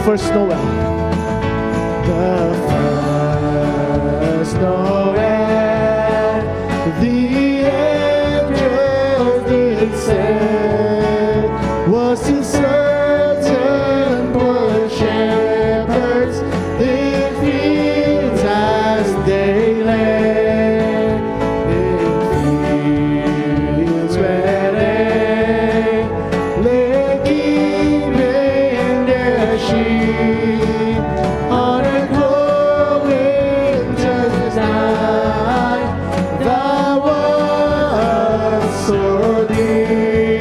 first Noel. The first Noel, the angels did send, was to certain poor shepherds in fields as they lay, in fields where they lay keeping their sheep on a cold winter's night that was so deep.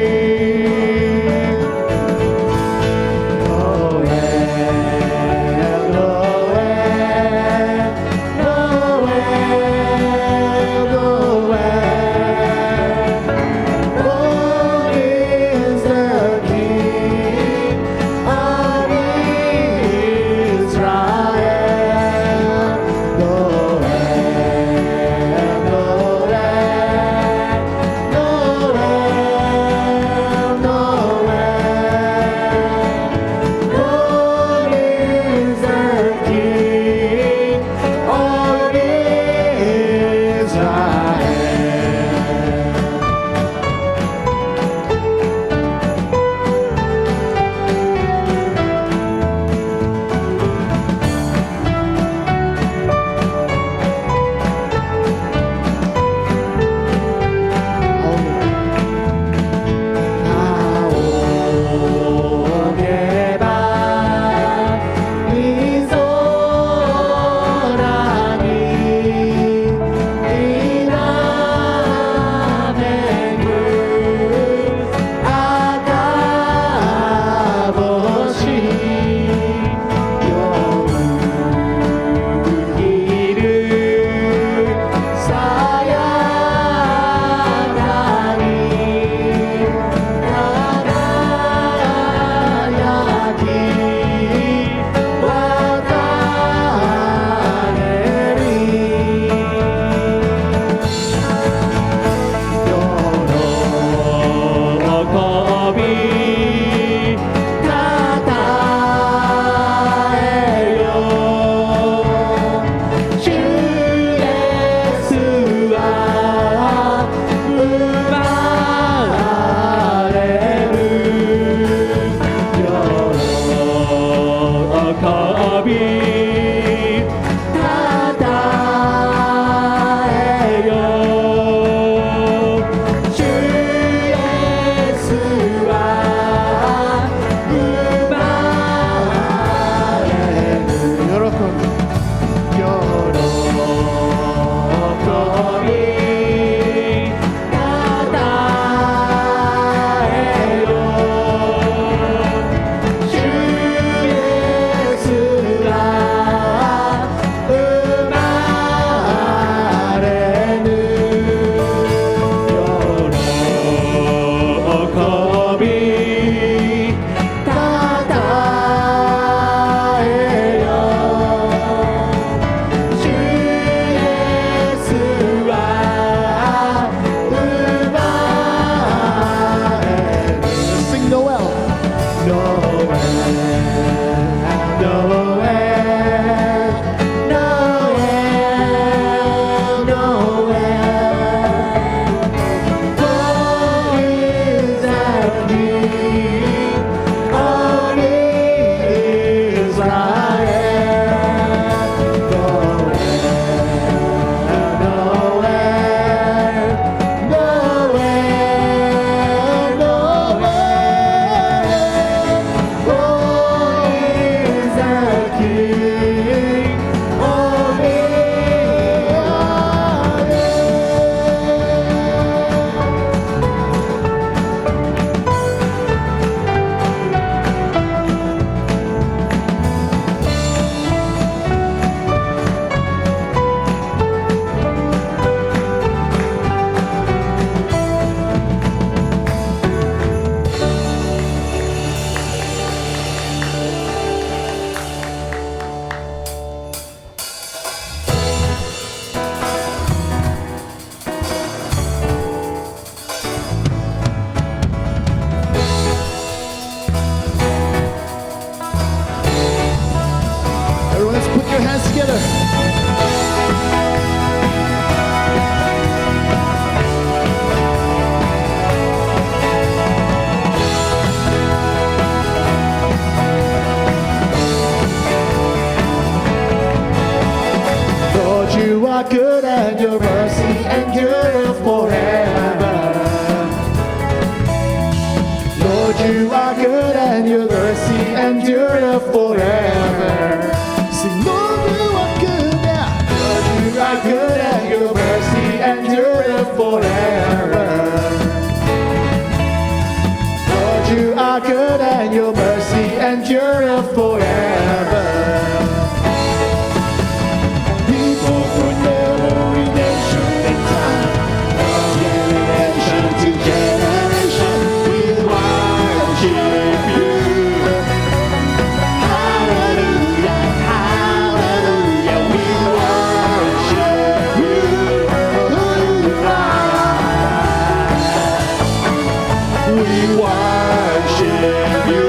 worship you.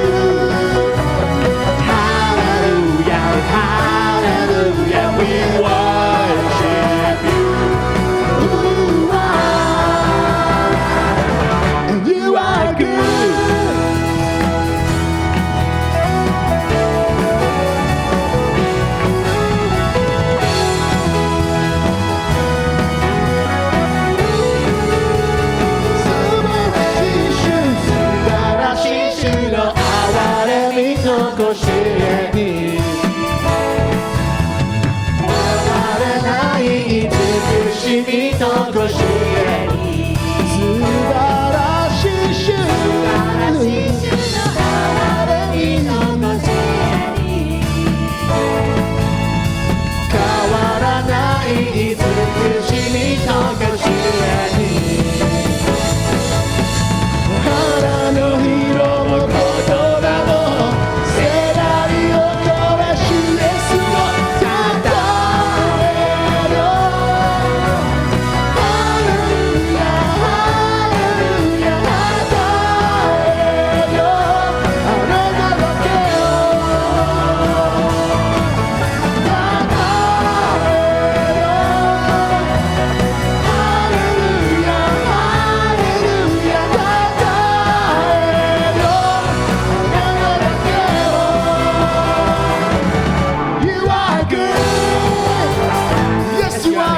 Hallelujah, hallelujah, we worship you. And you are good.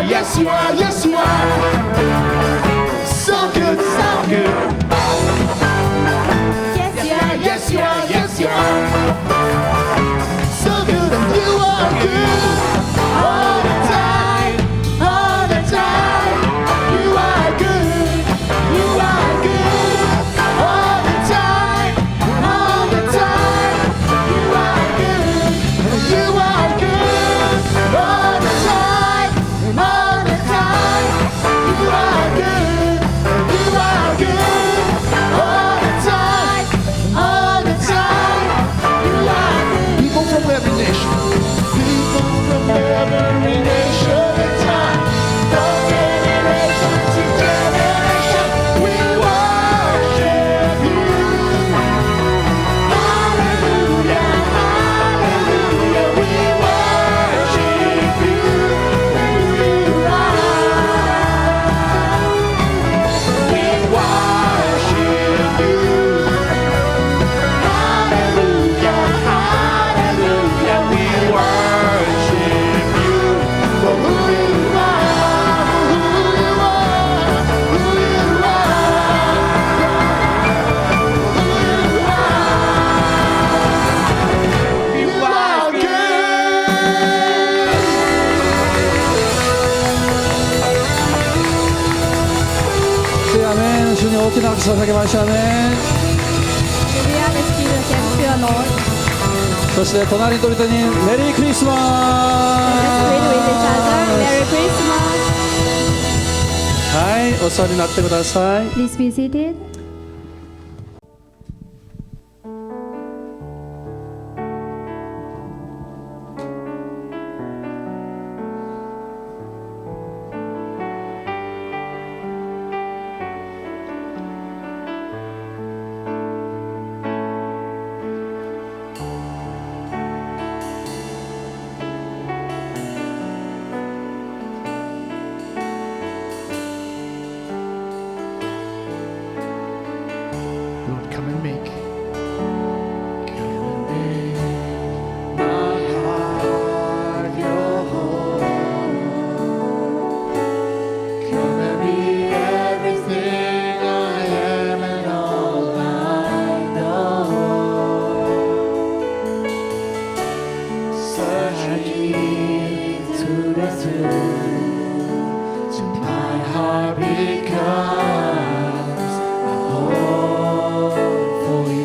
Yes, you are, yes, you are. So good, so good. Yes, you are, yes, you are, yes, you are. So good, and you are good. All the time, all the time. You are good, you are good. All the time, all the time. You are good, you are good. All the time, all the time. You are good, you are good. All the time, all the time. You are good. People from every nation, people from every nation and time, from generation to generation, we worship you. Hallelujah, hallelujah, we worship you. We worship you. Hallelujah, hallelujah, we worship you for who you are, who you are, who you are, who you are. You are good. 네, 아멘. 주님 어깨 박수 선하게 마시 아멘. Hallelujah. Let's give a thanks to our Lord. そして隣と人にメリークリスマ Let's pray with each other. Merry Christmas. ス。はい、お座りになってください。 Please be seated. Lord, come and make my heart your home. Come and be everything I am and all I know. Search me to the tomb, till my heart becomes a home for you.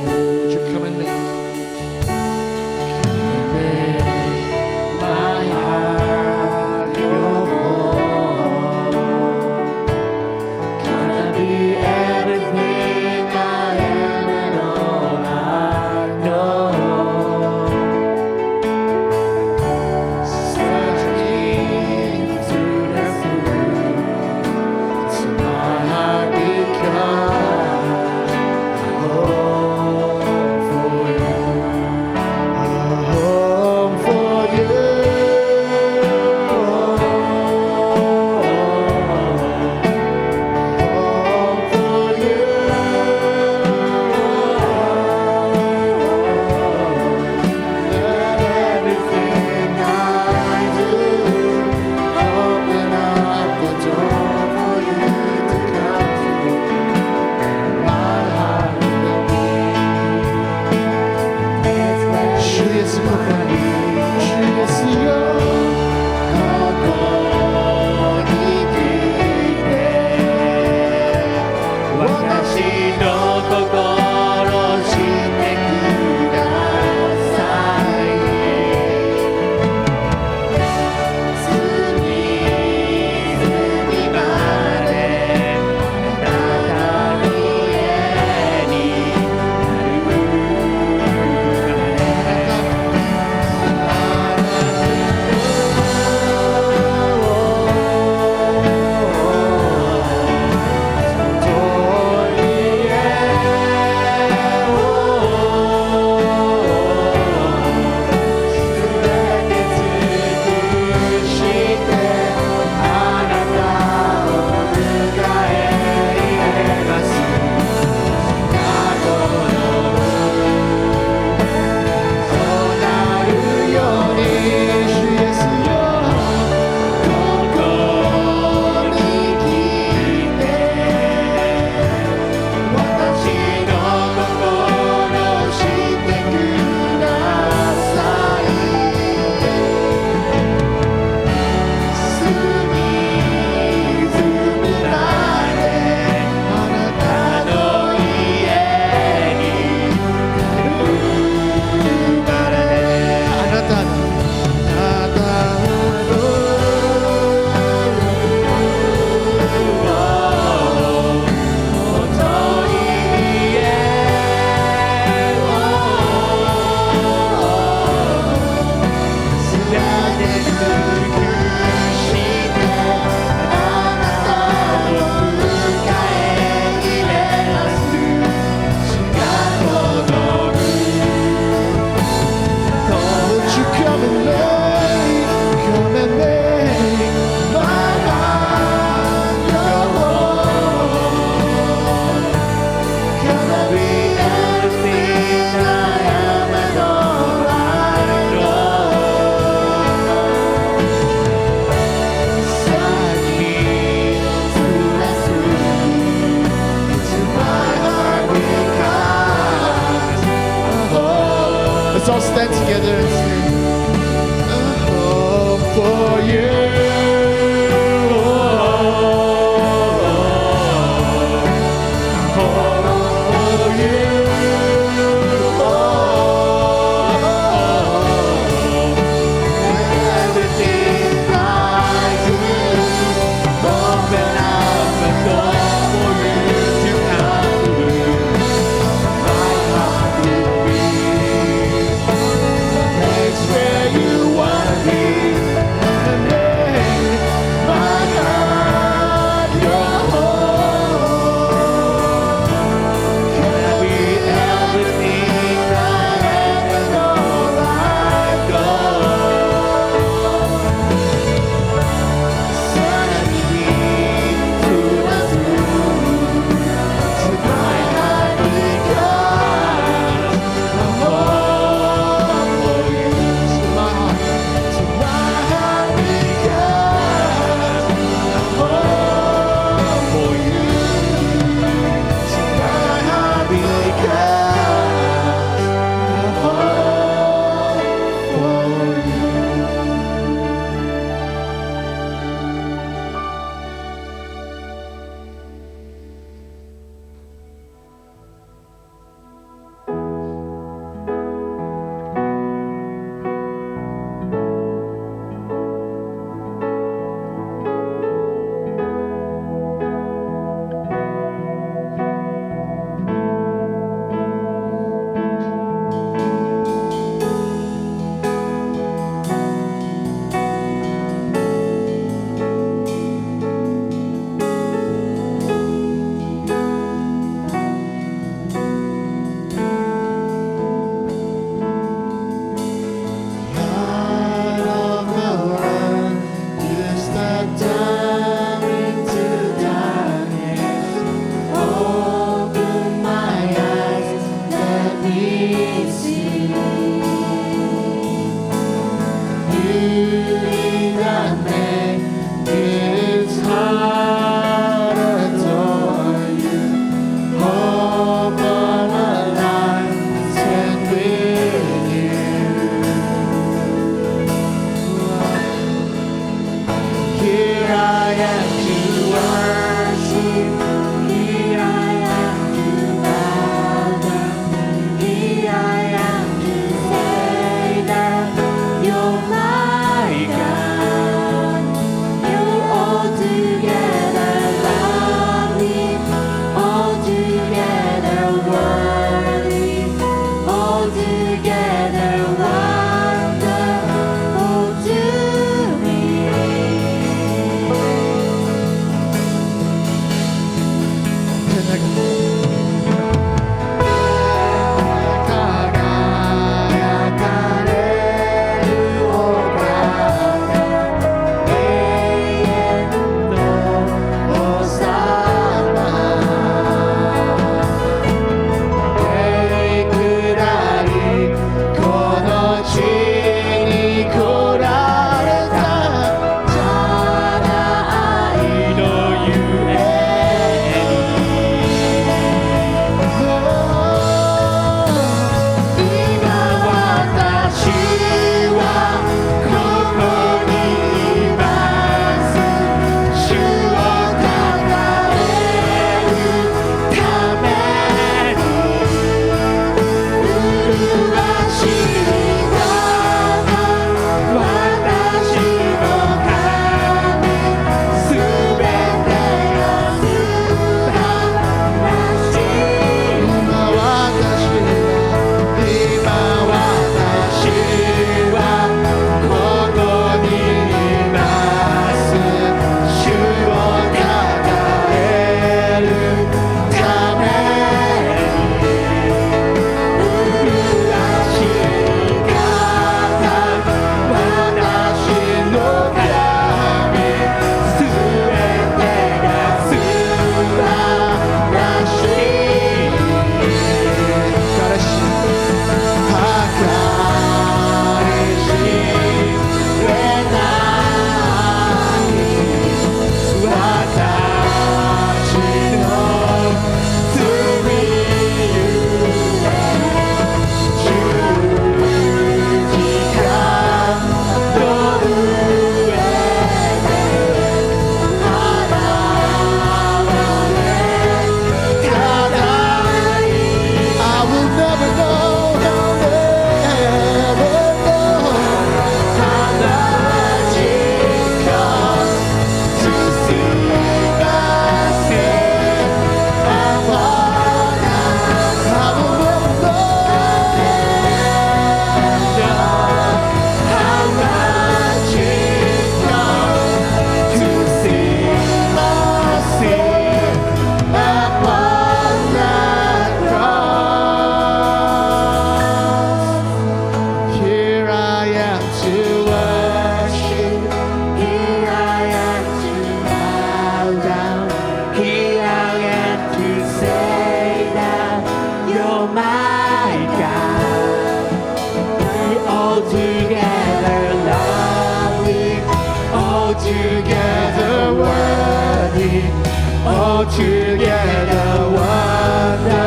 together wonderful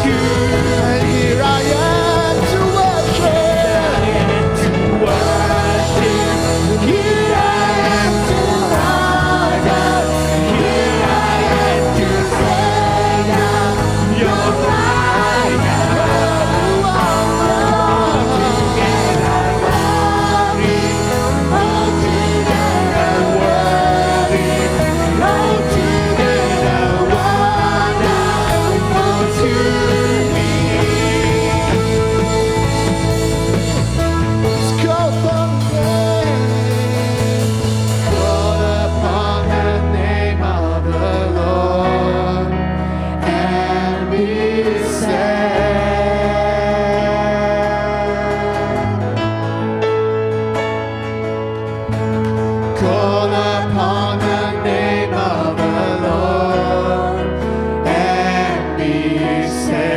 tune. And here I am to worship. Here I am to honor. Here I am to sing out your fire. Call upon the name of the Lord and be saved. Call upon the name of the Lord and be saved.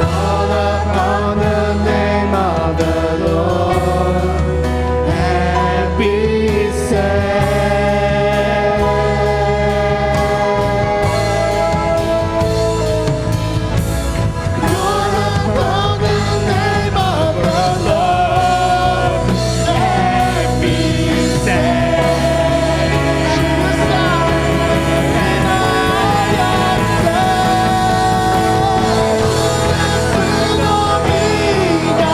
Call upon the name of the Lord and be saved. And I am saved. No vida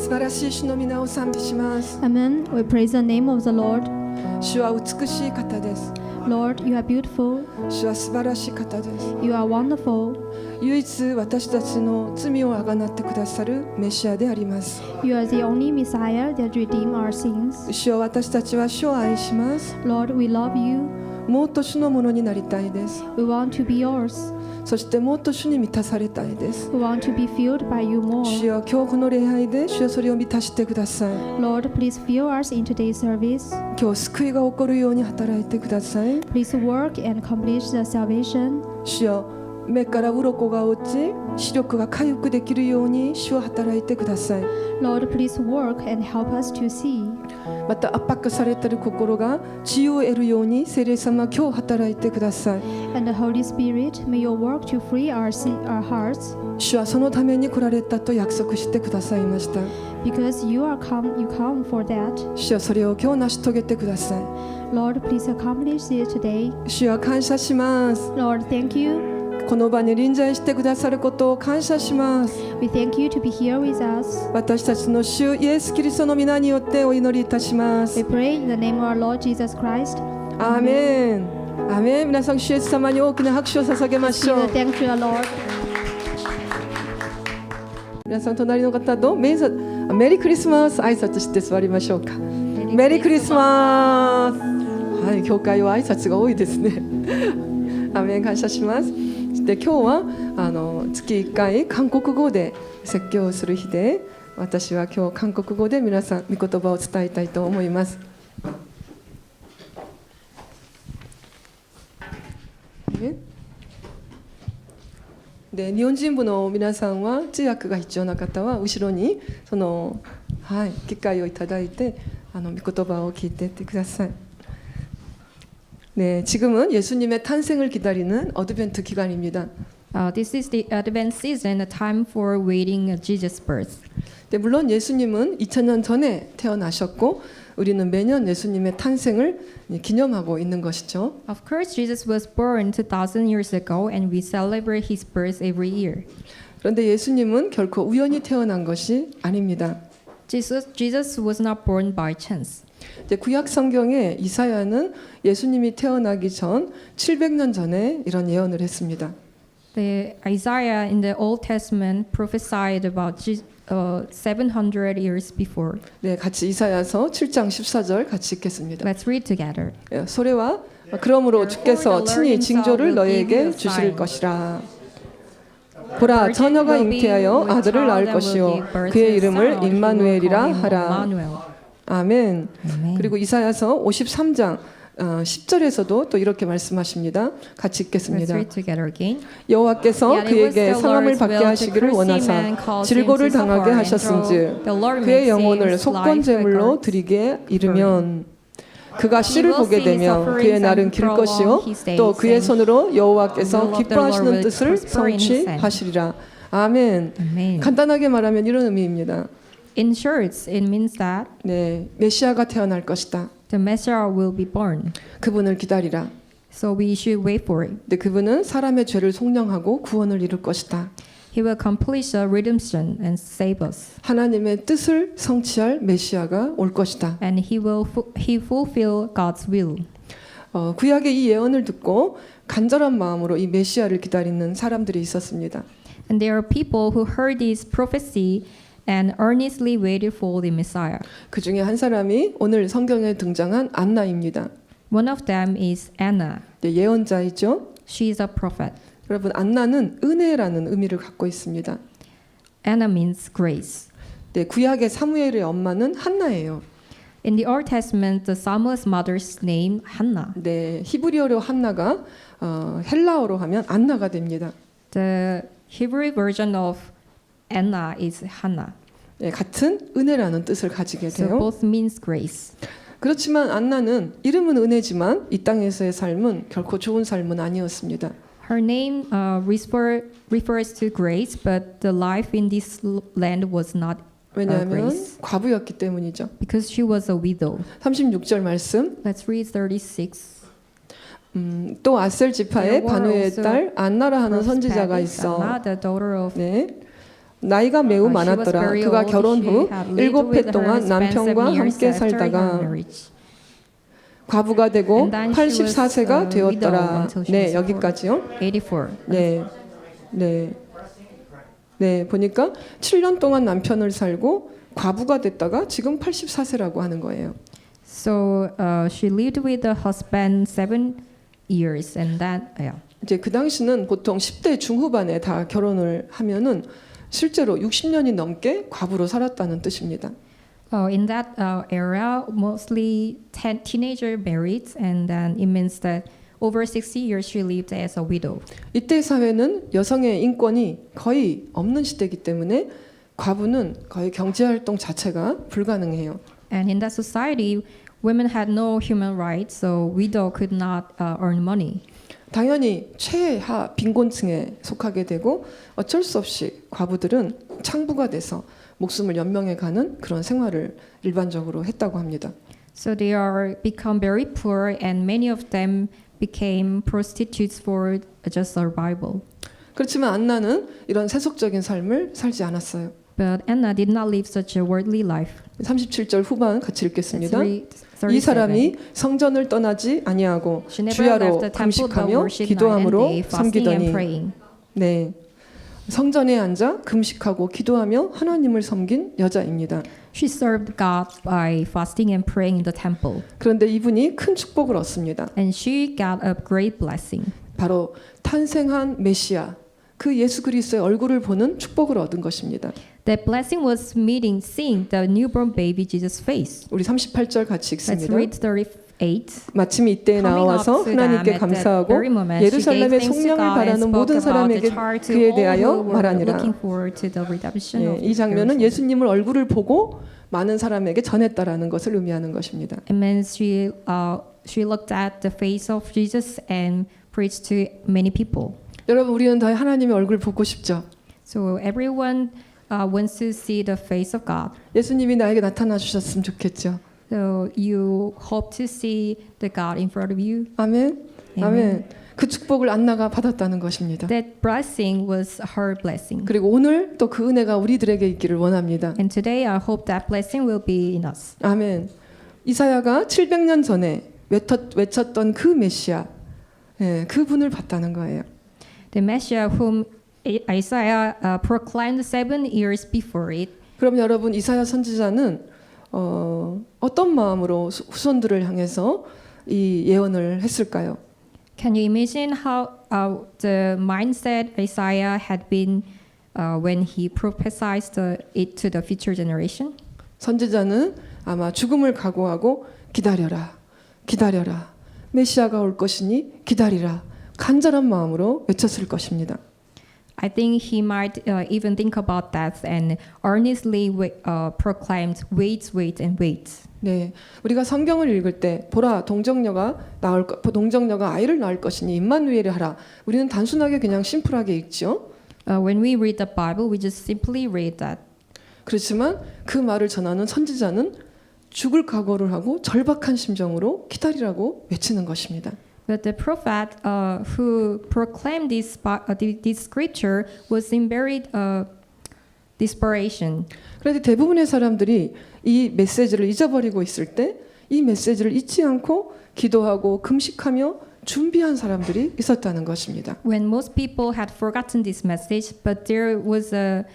素晴らしい主の皆を賛美します。 Amen. We praise the name of the Lord. 主は美しい方です。 Lord, you are beautiful. 主は素晴らしい方です。 You are wonderful. 唯一私たちの罪をあがなってくださるメシアであります。 You are the only Messiah that redeem our sins. 主よ、私たちは主を愛します。 Lord, we love you. もっと主のものになりたいです。 We want to be yours. そしてもっと主に満たされたいです。 We want to be filled by you 主 more. よ、今日この礼拝で主よそれを満たしてください。 Lord, please fill us in today's service. 今日救いが起こるように働いてください。 Please work and accomplish the salvation. 主よ、目から鱗が落ち、視力が回復できるように主を働いてください。 Lord, please work and help us to see. また圧迫されている心が治癒を得るように聖霊様今日働いてください。 And the Holy Spirit, may you work to free our hearts. 主はそのために来られたと約束してくださいました。 Because you come for that. 主はそれを今日成し遂げてください。 Lord, please accomplish it today. 主は感謝します。 Lord, thank you. この場に臨在してくださることを感謝します。 We thank you to be here with us. 私たちの主イエス・キリストの皆によってお祈りいたします。 We pray in the name of our Lord Jesus Christ. アーメン。アーメン。皆さん、主イエス様に大きな拍手を捧げまし Give ょう a。thanks to our Lord. 皆さん、隣の方とメリークリスマス挨拶して座りましょうか。メリークリスマス。はい、教会は挨拶が多いですね。アーメン、感謝します。で、今日は月1回韓国語で説教をする日で、私は今日韓国語で皆さん御言葉を伝えたいと思います。で、日本人部の皆さんは通訳が必要な方は後ろに機会をいただいて御言葉を聞いていってください。네, 지금은 예수님의 탄생을 기다리는 어드벤트 기간입니다. This is the Advent season, a time for waiting Jesus' birth. 네, 물론 예수님은 2000년 전에 태어나셨고 우리는 매년 예수님의 탄생을 기념하고 있는 것이죠. Of course, Jesus was born 2,000 years ago, and we celebrate His birth every year. 그런데 예수님은 결코 우연히 태어난 것이 아닙니다. Jesus was not born by chance. 이제 구약 성경에 이사야는 예수님이 태어나기 전 700년 전에 이런 예언을 했습니다. The Isaiah in the Old Testament prophesied about 700 years before. 네, 같이 이사야서 7장 14절 같이 읽겠습니다. Let's read together. 예, 소리와 그러므로 주께서 친히 징조를 너에게 주실 것이라. 보라, 처녀가 잉태하여 아들을 낳을 것이요 그의 이름을 임마누엘이라 하라. 아멘. 그리고 이사야서 53장 10절에서도 또 이렇게 말씀하십니다. 같이 읽겠습니다. 여호와께서 그에게 상함을 받게 하시기를 원하사 질고를 당하게 하셨은즉 그의 영혼을 속건 제물로 드리게 이르면 그가 씨를 보게 되면 그의 날은 길 것이요 또 그의 손으로 여호와께서 기뻐하시는 뜻을 성취하시리라. 아멘. 간단하게 말하면 이런 의미입니다. In short, it means that 네, 메시아가 태어날 것이다. the Messiah will be born. 그분을 기다리라. So we should wait for it. 네, 그분은 사람의 죄를 속량하고 구원을 이룰 것이다. He will accomplish a redemption and save us. 하나님의 뜻을 성취할 메시아가 올 것이다. And he fulfill God's will. 구약의 이 예언을 듣고 간절한 마음으로 이 메시아를 기다리는 사람들이 있었습니다. And there are people who heard this prophecy and earnestly waited for the Messiah. 그 중에 한 사람이 오늘 성경에 등장한 안나입니다. One of them is Anna. 네, 예언자이죠. She is a prophet. 여러분, 안나는 은혜라는 의미를 갖고 있습니다. Anna means grace. 네, 구약의 사무엘의 엄마는 한나예요. In the Old Testament, the Samuel's mother's name Hannah. 네, 히브리어로 한나가 헬라어로 하면 안나가 됩니다. The Hebrew version of Anna is Hannah. 네, 같은 은혜라는 뜻을 가지게 So 돼요. both means grace. 그렇지만 안나는 이름은 은혜지만 이 땅에서의 삶은 결코 좋은 삶은 아니었습니다. Her name refers to grace, but the life in this land was not 왜냐하면 grace. 과부였기 때문이죠. Because she was a widow. 36절 말씀. Let's read 36. 또 아셀 지파의 There were 바누의 also 딸 안나라 하는 선지자가 prophetess 있어. Anna, the daughter of 네. 나이가 매우 she was 많았더라. very 그가 old. 결혼 She 후 had lived 7해 with her 동안 husband 7 남편과 years 함께 after her 살다가 marriage. 과부가 되고 And then she was, 84세가 되었더라. widow until she 네, was 여기까지요. 84. 네. 네. 네, 보니까 7년 동안 남편을 살고 과부가 됐다가 지금 84세라고 하는 거예요. So she lived with the husband 7 years, and then 이제 그 당시는 보통 10대 중후반에 다 결혼을 하면은 실제로 60년이 넘게 과부로 살았다는 뜻입니다. In that era, mostly teenager married, and then it means that over 60 years she lived as a widow. 이때 사회는 여성의 인권이 거의 없는 시대이기 때문에 과부는 거의 경제 활동 자체가 불가능해요. And in that society, women had no human rights, so widow could not earn money. 당연히 최하 빈곤층에 속하게 되고 어쩔 수 없이 과부들은 창부가 돼서 목숨을 연명해 가는 그런 생활을 일반적으로 했다고 합니다. So they are become very poor, and many of them became prostitutes for just survival. 그렇지만 안나는 이런 세속적인 삶을 살지 않았어요. But Anna did not live such a worldly life. 37절 후반 같이 읽겠습니다. 37. 이 사람이 성전을 떠나지 아니하고 She never 주야로 left the temple but 금식하며 worshiped night and 기도함으로 day, fasting and 섬기더니 praying. 네. 성전에 앉아 금식하고 기도하며 하나님을 섬긴 여자입니다. She served God by fasting and praying in the temple. 그런데 이분이 큰 축복을 얻습니다. And she got a great blessing. 바로 탄생한 메시아 그 예수 그리스도의 얼굴을 보는 축복을 얻은 것입니다. That blessing was seeing the newborn baby Jesus' face. 우리 38절 같이 Let's 읽습니다. read 38. 마침 이때에 나와서 하나님께 감사하고 예루살렘의 속량을 바라는 모든 사람에게 그에 대하여 말하니라. 예, 이 장면은 예수님을 얼굴을 보고 많은 사람에게 전했다라는 것을 의미하는 것입니다. And then she looked at the face of Jesus and preached to many people. 여러분 우리는 다 하나님의 얼굴 보고 싶죠. So everyone wants to see the face of God. 예수님이 나에게 나타나 주셨으면 좋겠죠. So you hope to see the God in front of you. 아멘. Amen. 아멘. 그 축복을 안나가 받았다는 것입니다. That blessing was her blessing. 그리고 오늘 또 그 은혜가 우리들에게 있기를 원합니다. And today I hope that blessing will be in us. 아멘. 이사야가 700년 전에 외쳤던 그 메시아, 예, 그분을 봤다는 거예요. The Messiah whom Isaiah proclaimed 7 years before it. 그럼 여러분 이사야 선지자는 어떤 마음으로 후손들을 향해서 이 예언을 했을까요? Can you imagine how the mindset Isaiah had been when he prophesied it to the future generation? 선지자는 아마 죽음을 각오하고 기다려라, 기다려라. 메시아가 올 것이니 기다리라. 간절한 마음으로 외쳤을 것입니다. I think he might even think about that and earnestly proclaimed, wait, wait, and wait. 네, 우리가 성경을 읽을 때 보라 동정녀가 아이를 낳을 것이니 임마누엘이 하라. 우리는 단순하게 그냥 심플하게 읽죠. When we read the Bible, we just simply read that. 그렇지만 그 말을 전하는 선지자는 죽을 각오를 하고 절박한 심정으로 기다리라고 외치는 것입니다. But the prophet who proclaimed this scripture was in very desperation. 그런데 대부분의 사람들이 이 메시지를 잊어버리고 있을 때 이 메시지를 잊지 않고 기도하고 금식하며 준비한 사람들이 있었다는 것입니다. When most people had forgotten this message, but there was a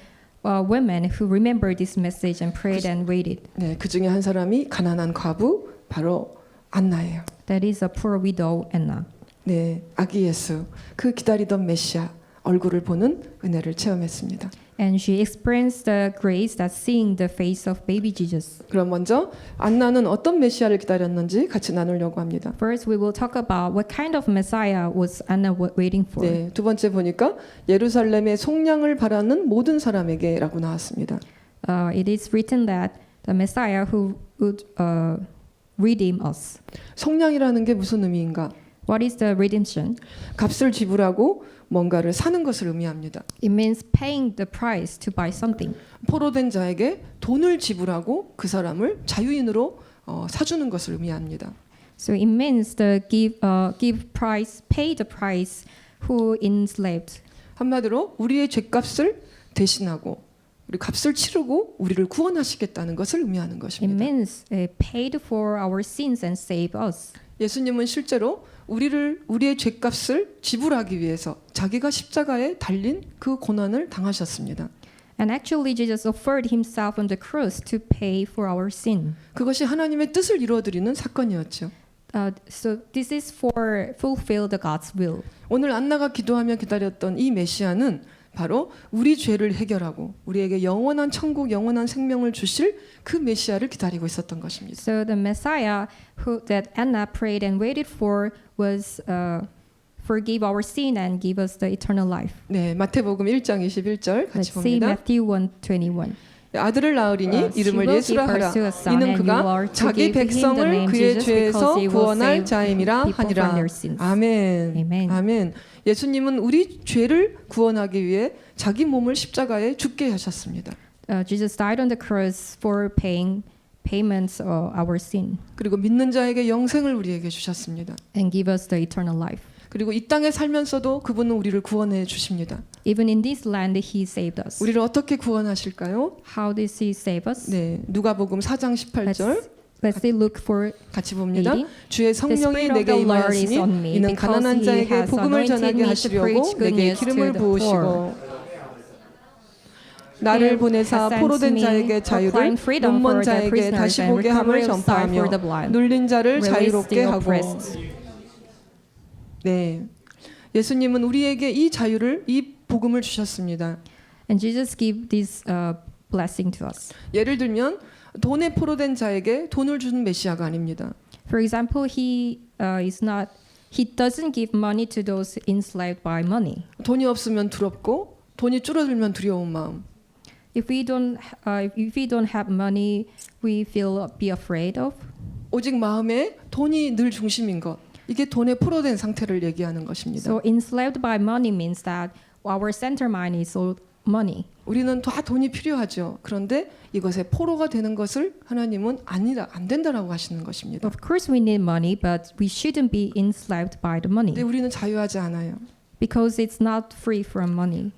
woman who remembered this message and prayed and waited. 네, 그 중에 한 사람이 가난한 과부 바로 안나예요. That is a poor widow Anna. 네, 아기 예수 그 기다리던 메시아 얼굴을 보는 은혜를 체험했습니다. And she experienced the grace that seeing the face of baby Jesus. 그럼 먼저 안나는 어떤 메시아를 기다렸는지 같이 나누려고 합니다. First, we will talk about what kind of Messiah was Anna waiting for. 네, 두 번째 보니까 예루살렘의 속량을 바라는 모든 사람에게라고 나왔습니다. It is written that the Messiah who would redeem us. 속량이라는 게 무슨 의미인가? What is the redemption? 값을 지불하고 뭔가를 사는 것을 의미합니다. It means paying the price to buy something. 포로된 자에게 돈을 지불하고 그 사람을 자유인으로 사주는 것을 의미합니다. So it means the give price, pay the price who enslaved. 한마디로 우리의 죄값을 대신하고 우리 값을 치르고 우리를 구원하시겠다는 것을 의미하는 It 것입니다. means paid for our sins and save us. 예수님은 실제로 우리의 죄값을 지불하기 위해서 자기가 십자가에 달린 그 고난을 당하셨습니다. And actually Jesus offered himself on the cross to pay for our sin. 그것이 하나님의 뜻을 이루어드리는 사건이었죠. So this is for fulfill the God's will. 오늘 안나가 기도하며 기다렸던 이 메시아는 바로 우리 죄를 해결하고 우리에게 영원한 천국, 영원한 생명을 주실 그 메시아를 기다리고 있었던 것입니다. So the Messiah that Anna prayed and waited for was forgive our sin and give us the eternal life. 네, 마태복음 1장 21절 같이 Let's see 봅니다. Matthew 1:21. 아들을 낳으리니 이름을 She will 예수라 give 하라. birth to a son, 이는 and you 그가 are to 자기 give him the 백성을 name 그의 Jesus, 죄에서 because he will 구원할 save 자임이라 people from 하니라. their sins. 아멘. Amen. 아멘. 예수님은 우리 죄를 구원하기 위해 자기 몸을 십자가에 죽게 하셨습니다. Jesus died on the cross for paying payment our sin 그리고 믿는 자에게 영생을 우리에게 주셨습니다. and give us the eternal life. 그리고 이 땅에 살면서도 그분은 우리를 구원해 주십니다. Even in this land, He saved us. 우리를 어떻게 구원하실까요? How does He save us? 네, 누가복음 4장 18절 Let's see, look for 같이 봅니다. 18. 주의 The 성령이 Spirit of 내게 the Lord is on 임하였으니 me, 이는 because 가난한 He 자에게 has 복음을 anointed 전하게 me to 하시려고 preach good 내게 news to 기름을 the 부으시고 poor. 나를 He 보내사 has sent 포로된 me 자에게 자유를 proclaim freedom 눈먼 for the 자에게 prisoners 다시 and 보게 함을 recovery of sight 전파하며 for the blind, 눌린 자를 release 자유롭게 the 하고. oppressed. 네, 예수님은 우리에게 이 자유를 이 복음을 주셨습니다. And Jesus gave this blessing to us. 예를 들면 돈에 포로된 자에게 돈을 주는 메시아가 아닙니다. For example, He doesn't give money to those enslaved by money. 돈이 없으면 두렵고 돈이 줄어들면 두려운 마음. If we don't have money, we be afraid of. 오직 마음에 돈이 늘 중심인 것. 이게 돈에 포로된 상태를 얘기하는 것입니다. So enslaved by money means that our center mind is all money. 우리는 다 돈이 필요하죠. 그런데 이것에 포로가 되는 것을 하나님은 안 된다라고 하시는 것입니다. Of course, we need money, but we shouldn't be enslaved by the money 근데 우리는 자유하지 않아요. because it's not free from money.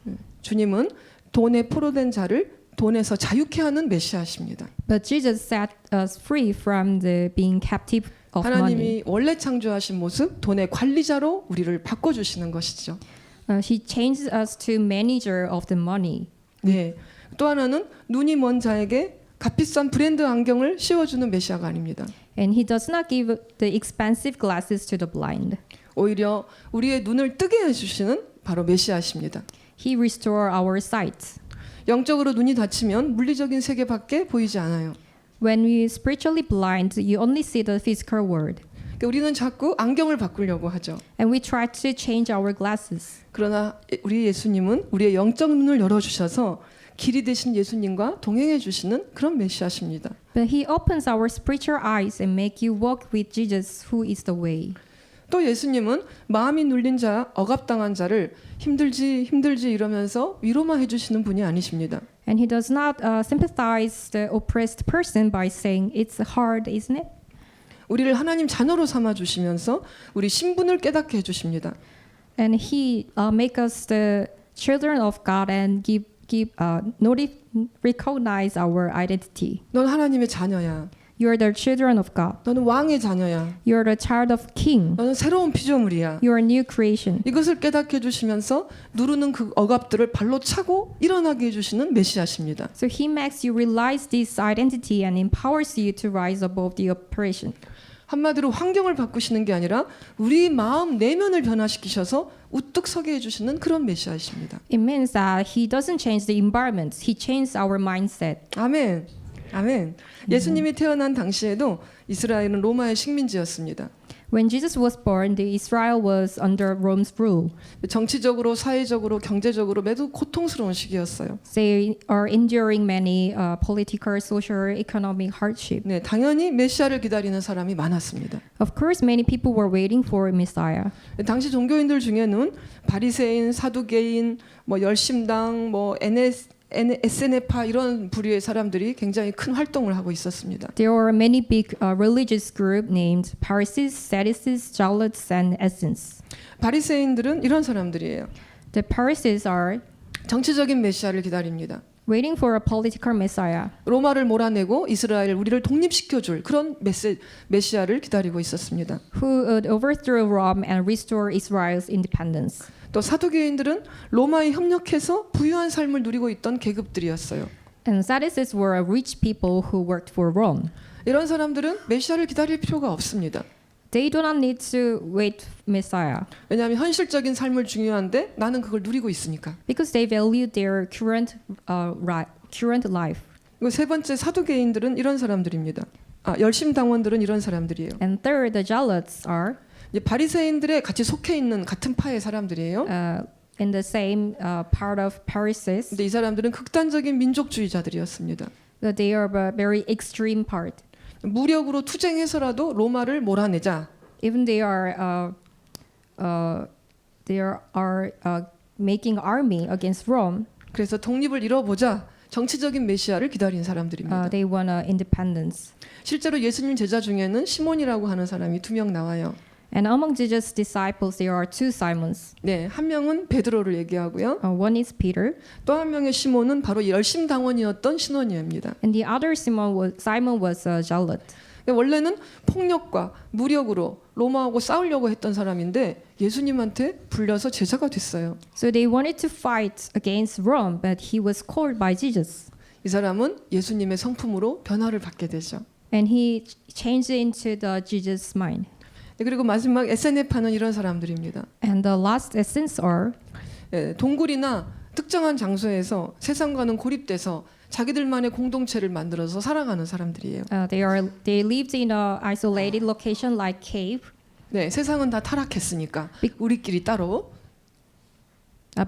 주님은 돈에 포로된 자를 돈에서 자유케 하는 메시아십니다. But Jesus set us free from the being captive of money. 하나님이 원래 창조하신 모습, 돈의 관리자로 우리를 바꿔주시는 것이죠. He changed us to manager of the money. 네. 또 하나는 눈이 먼 자에게 값비싼 브랜드 안경을 씌워주는 메시아가 아닙니다. And he does not give the expensive glasses to the blind. 오히려 우리의 눈을 뜨게 해주시는 바로 메시아십니다. He restore our sight. 영적으로 눈이 닫히면 물리적인 세계밖에 보이지 않아요. When we spiritually blind, you only see the physical world. 그러니까 우리는 자꾸 안경을 바꾸려고 하죠. And we try to change our glasses. 그러나 우리 예수님은 우리의 영적 눈을 열어주셔서 길이 되신 예수님과 동행해 주시는 그런 메시아십니다. But he opens our spiritual eyes and make you walk with Jesus, who is the way. 또 예수님은 마음이 눌린 자, 억압당한 자를 힘들지 이러면서 위로만 해주시는 분이 아니십니다. And he does not sympathize the oppressed person by saying, it's hard, isn't it? 우리를 하나님 자녀로 삼아 주시면서 우리 신분을 깨닫게 해주십니다. And he make us the children of God and recognize our identity. 넌 하나님의 자녀야. You are the children of God. 너는 왕의 자녀야. You are the child of King. 너는 새로운 피조물이야. You are new creation. 이것을 깨닫게 해주시면서 누르는 그 억압들을 발로 차고 일어나게 해주시는 메시아십니다. So he makes you realize this identity and empowers you to rise above the oppression. 한마디로 환경을 바꾸시는 게 아니라 우리 마음 내면을 변화시키셔서 우뚝 서게 해주시는 그런 메시아이십니다. It means that he doesn't change the environment. He changes our mindset. 아멘. 아멘. 예수님이 태어난 당시에도 이스라엘은 로마의 식민지였습니다. When Jesus was born, the Israel was under Rome's rule. 정치적으로, 사회적으로, 경제적으로 매우 고통스러운 시기였어요. They are enduring many political, social, economic hardship. 네, 당연히 메시아를 기다리는 사람이 많았습니다. Of course, many people were waiting for a Messiah. 당시 종교인들 중에는 바리새인, 사두개인, 열심당, SNF파 이런 부류의 사람들이 굉장히 큰 활동을 하고 있었습니다. There were many big religious groups named Pharisees, Sadducees, Zealots, and Essenes. 바리새인들은 이런 사람들이에요. The Pharisees are 정치적인 메시아를 기다립니다. waiting for a political Messiah 로마를 몰아내고 이스라엘 우리를 독립시켜줄 그런 메시아를 기다리고 있었습니다. who would overthrow Rome and restore Israel's independence. 또 사두개인들은 로마에 협력해서 부유한 삶을 누리고 있던 계급들이었어요. And Sadducees were rich people who worked for Rome. 이런 사람들은 메시아를 기다릴 필요가 없습니다. They do not need to wait Messiah 왜냐하면 현실적인 삶을 중요한데 나는 그걸 누리고 있으니까. because they value their current life. 그리고 세 번째 사두개인들은 이런 사람들입니다. 열심당원들은 이런 사람들이에요. And third, the Zealots are 바리새인들에 같이 속해 있는 같은 파의 사람들이에요. in the same part of Pharisees. 근데 이 사람들은 극단적인 민족주의자들이었습니다. They are a very extreme part. 무력으로 투쟁해서라도 로마를 몰아내자. Even they are making army against Rome. 그래서 독립을 이뤄보자. 정치적인 메시아를 기다린 사람들입니다. They want independence. 실제로 예수님 제자 중에는 시몬이라고 하는 사람이 2명 나와요. And among Jesus' disciples, there are two Simons. 네, 한 명은 베드로를 얘기하고요. One is Peter, 또 한 명의 시몬은 바로 열심당원이었던 신원이입니다. and the other Simon was a zealot. 원래는 폭력과 무력으로 로마하고 싸우려고 했던 사람인데 예수님한테 불려서 제자가 됐어요. So they wanted to fight against Rome, but he was called by Jesus. 이 사람은 예수님의 성품으로 변화를 받게 되죠. And he changed into the Jesus' mind. 네, 그리고 마지막 SNF파는 이런 사람들입니다. And the last essence are 예, 동굴이나 특정한 장소에서 세상과는 고립돼서 자기들만의 공동체를 만들어서 살아가는 사람들이에요. they lived in a isolated location like cave. 네, 세상은 다 타락했으니까 우리끼리 따로.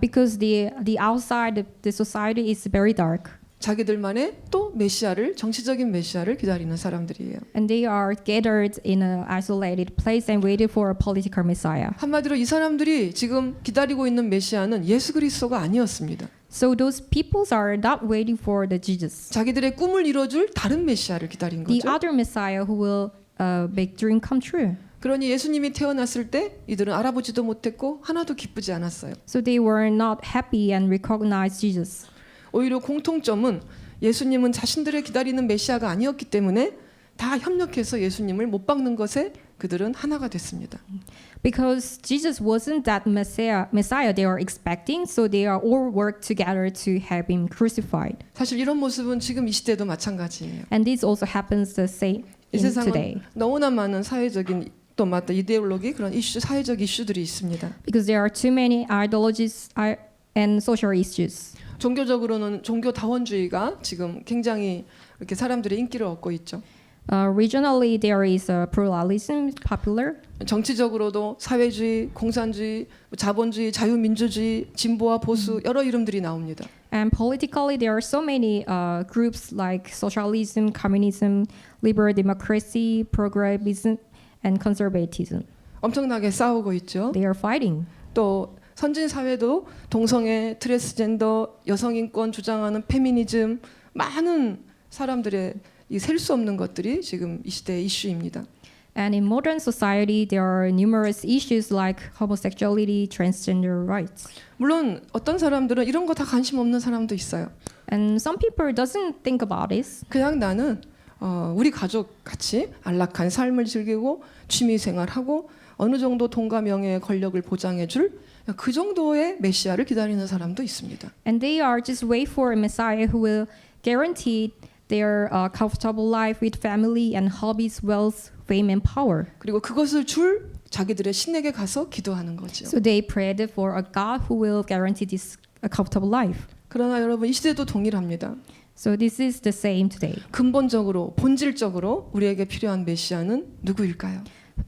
Because the outside the society is very dark. 자기들만의 또 메시아를 정치적인 메시아를 기다리는 사람들이에요. And they are gathered in an isolated place and waited for a political messiah. 한마디로 이 사람들이 지금 기다리고 있는 메시아는 예수 그리스도가 아니었습니다. So those peoples are not waiting for the Jesus. 자기들의 꿈을 이뤄줄 다른 메시아를 기다린 The 거죠. other messiah who will make dream come true. 그러니 예수님이 태어났을 때 이들은 알아보지도 못했고 하나도 기쁘지 않았어요. So they were not happy and recognized Jesus. 오히려 공통점은 예수님은 자신들의 기다리는 메시아가 아니었기 때문에 다 협력해서 예수님을 못 박는 것에 그들은 하나가 됐습니다. Because Jesus wasn't that messiah they were expecting, so they are all work together to have him crucified. 사실 이런 모습은 지금 이 시대도 마찬가지예요. And this also happens the same 이 in 세상은 today. 너무나 많은 사회적인 또 맞다 이데올로기 그런 이슈 사회적 이슈들이 있습니다. Because there are too many ideologies and social issues. 종교적으로는 종교 다원주의가 지금 굉장히 이렇게 사람들의 인기를 얻고 있죠. Regionally, there is a pluralism popular. 정치적으로도 사회주의, 공산주의, 자본주의, 자유민주주의, 진보와 보수 여러 이름들이 나옵니다. And politically, there are so many groups like socialism, communism, liberal democracy, progressivism, and conservatism. 엄청나게 싸우고 있죠. They are fighting. 또 선진 사회도 동성애, 트랜스젠더, 여성 인권 주장하는 페미니즘 많은 사람들의 이 셀 수 없는 것들이 지금 이 시대의 이슈입니다. And in modern society, there are numerous issues like homosexuality, transgender rights. 물론 어떤 사람들은 이런 거 다 관심 없는 사람도 있어요. And some people doesn't think about this. 그냥 나는 우리 가족 같이 안락한 삶을 즐기고 취미 생활하고 어느 정도 돈과 명예의 권력을 보장해줄 그 정도의 메시아를 기다리는 사람도 있습니다. And they are just wait for a Messiah who will guarantee their comfortable life with family and hobbies, wealth, fame, and power. 그리고 그것을 줄 자기들의 신에게 가서 기도하는 거죠. So they prayed for a God who will guarantee this a comfortable life. 그러나 여러분 이 시대도 동일합니다. So this is the same today. 근본적으로 본질적으로 우리에게 필요한 메시아는 누구일까요?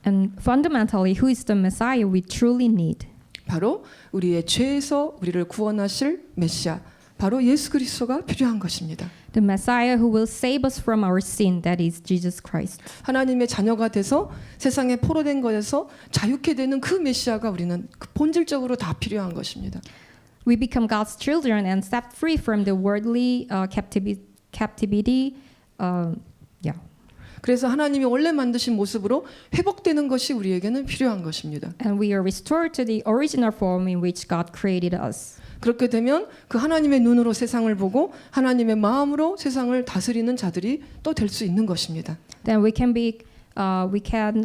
And fundamentally, who is the Messiah we truly need? 바로 우리의 죄에서 우리를 구원하실 메시아, 바로 예수 그리스도가 필요한 것입니다. The Messiah who will save us from our sin, that is Jesus Christ. 하나님의 자녀가 돼서 세상에 포로된 것에서 자유케 되는 그 메시아가 우리는 본질적으로 다 필요한 것입니다. We become God's children and set free from the worldly captivity. Yeah. 그래서 하나님이 원래 만드신 모습으로 회복되는 것이 우리에게는 필요한 것입니다. And we are restored to the original form in which God created us. 그렇게 되면 그 하나님의 눈으로 세상을 보고 하나님의 마음으로 세상을 다스리는 자들이 또 될 수 있는 것입니다. Then we can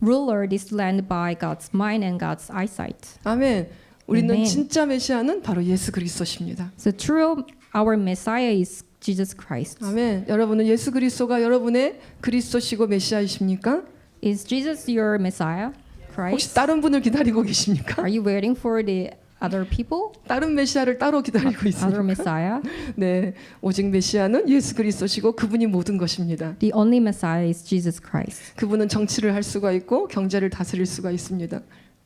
rule this land by God's mind and God's eyesight. 아멘. 우리는 아멘. 진짜 메시아는 바로 예수 그리스도십니다. So true, our Messiah is Jesus Christ. 아멘. 여러분은 예수 그리스도가 여러분의 그리스도시고 메시아이십니까? Is Jesus your Messiah, 혹시 Christ? 다른 분을 기다리고 계십니까? Are you waiting for the other people, 다른 메시아를 따로 기다리고 other 있습니까? Messiah? 네, 오직 메시아는 예수 그리스도시고 그분이 모든 것입니다. The only Messiah is Jesus Christ. 그분은 정치를 할 수가 있고 경제를 다스릴 수가 있습니다.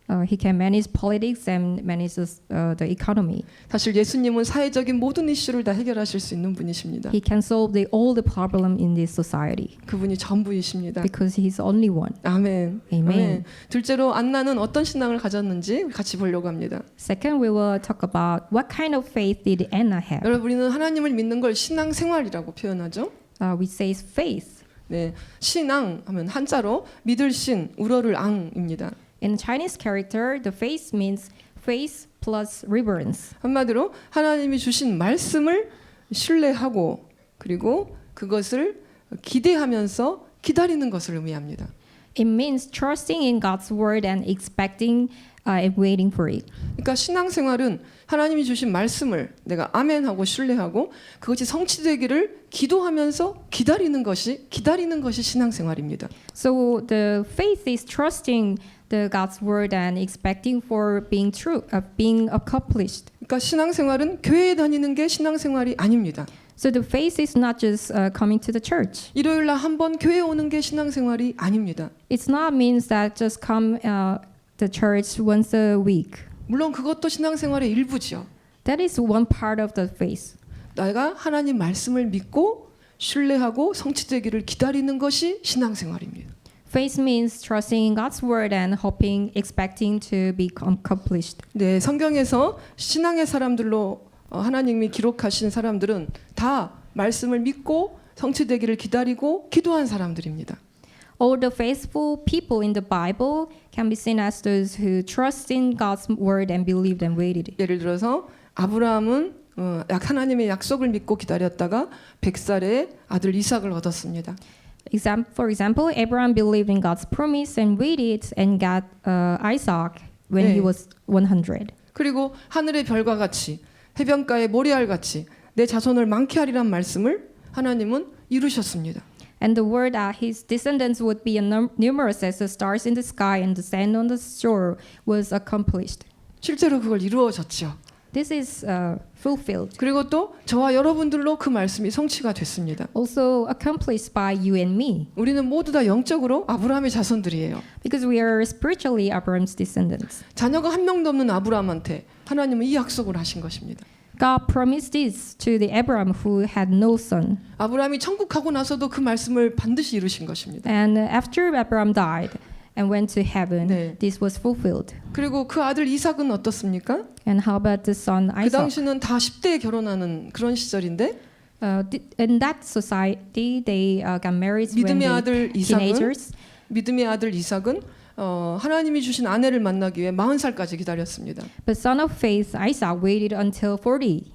He can manage politics and manage the economy. 사실 예수님은 사회적인 모든 이슈를 다 해결하실 수 있는 분이십니다. He can solve all the problem in this society 그분이 전부이십니다. because He's only one. 아멘. Amen. 둘째로 안나는 어떤 신앙을 가졌는지 같이 보려고 합니다. Second, we will talk about what kind of faith did Anna have. 여러분 우리는 하나님을 믿는 걸 신앙 생활이라고 표현하죠. We say faith. 네, 신앙 하면 한자로 믿을 신, 우러를 앙입니다. In Chinese character, the faith means faith plus reverence. 한마디로 하나님이 주신 말씀을 신뢰하고 그리고 그것을 기대하면서 기다리는 것을 의미합니다. It means trusting in God's word and expecting and waiting for it. 그러니까 신앙생활은 하나님이 주신 말씀을 내가 아멘하고 신뢰하고 그것이 성취되기를 기도하면서 기다리는 것이 신앙생활입니다. So the faith is trusting the God's word and expecting for being true, being accomplished. 그러니까 신앙생활은 교회에 다니는 게 신앙생활이 아닙니다. So the faith is not just coming to the church. 일요일 날 한 번 교회 오는 게 신앙생활이 아닙니다. It's not means that just come the church once a week. 물론 그것도 신앙생활의 일부지요. That is one part of the faith. 내가 하나님 말씀을 믿고 신뢰하고 성취되기를 기다리는 것이 신앙생활입니다. Faith means trusting in God's word and hoping, expecting to be accomplished. 네, 성경에서 신앙의 사람들로 하나님이 기록하신 사람들은 다 말씀을 믿고 성취되기를 기다리고 기도한 사람들입니다. All the faithful people in the Bible can be seen as those who trust in God's word and believed and waited. 예를 들어서 아브라함은 하나님의 약속을 믿고 기다렸다가 100살에 아들 이삭을 얻었습니다. For example, Abraham believed in God's promise and waited and got Isaac when 네. he was 100. 그리고 하늘의 별과 같이 해변가의 모래알 같이 내 자손을 많게 하리란 말씀을 하나님은 이루셨습니다. And the word that his descendants would be numerous as the stars in the sky and the sand on the shore was accomplished. 실제로 그걸 이루어졌죠. This is fulfilled. 그리고 또 저와 여러분들로 그 말씀이 성취가 됐습니다. Also accomplished by you and me. 우리는 모두 다 영적으로 아브라함의 자손들이에요. Because we are spiritually Abraham's descendants. 자녀가 한 명도 없는 아브라함한테 하나님은 이 약속을 하신 것입니다. God promised this to the Abraham who had no son. 아브라함이 천국 가고 나서도 그 말씀을 반드시 이루신 것입니다. And after Abraham died and went to heaven, 네. this was fulfilled. 그리고 그 아들 이삭은 어떻습니까? And how about the son 그 Isaac? 당시는 다 10대에 결혼하는 그런 시절인데 In that society, they got married when 믿음의 they 아들 teenagers. 믿음의 아들 이삭은 하나님이 주신 아내를 만나기 위해 40살까지 기다렸습니다. But son of faith, Isaac waited until 40.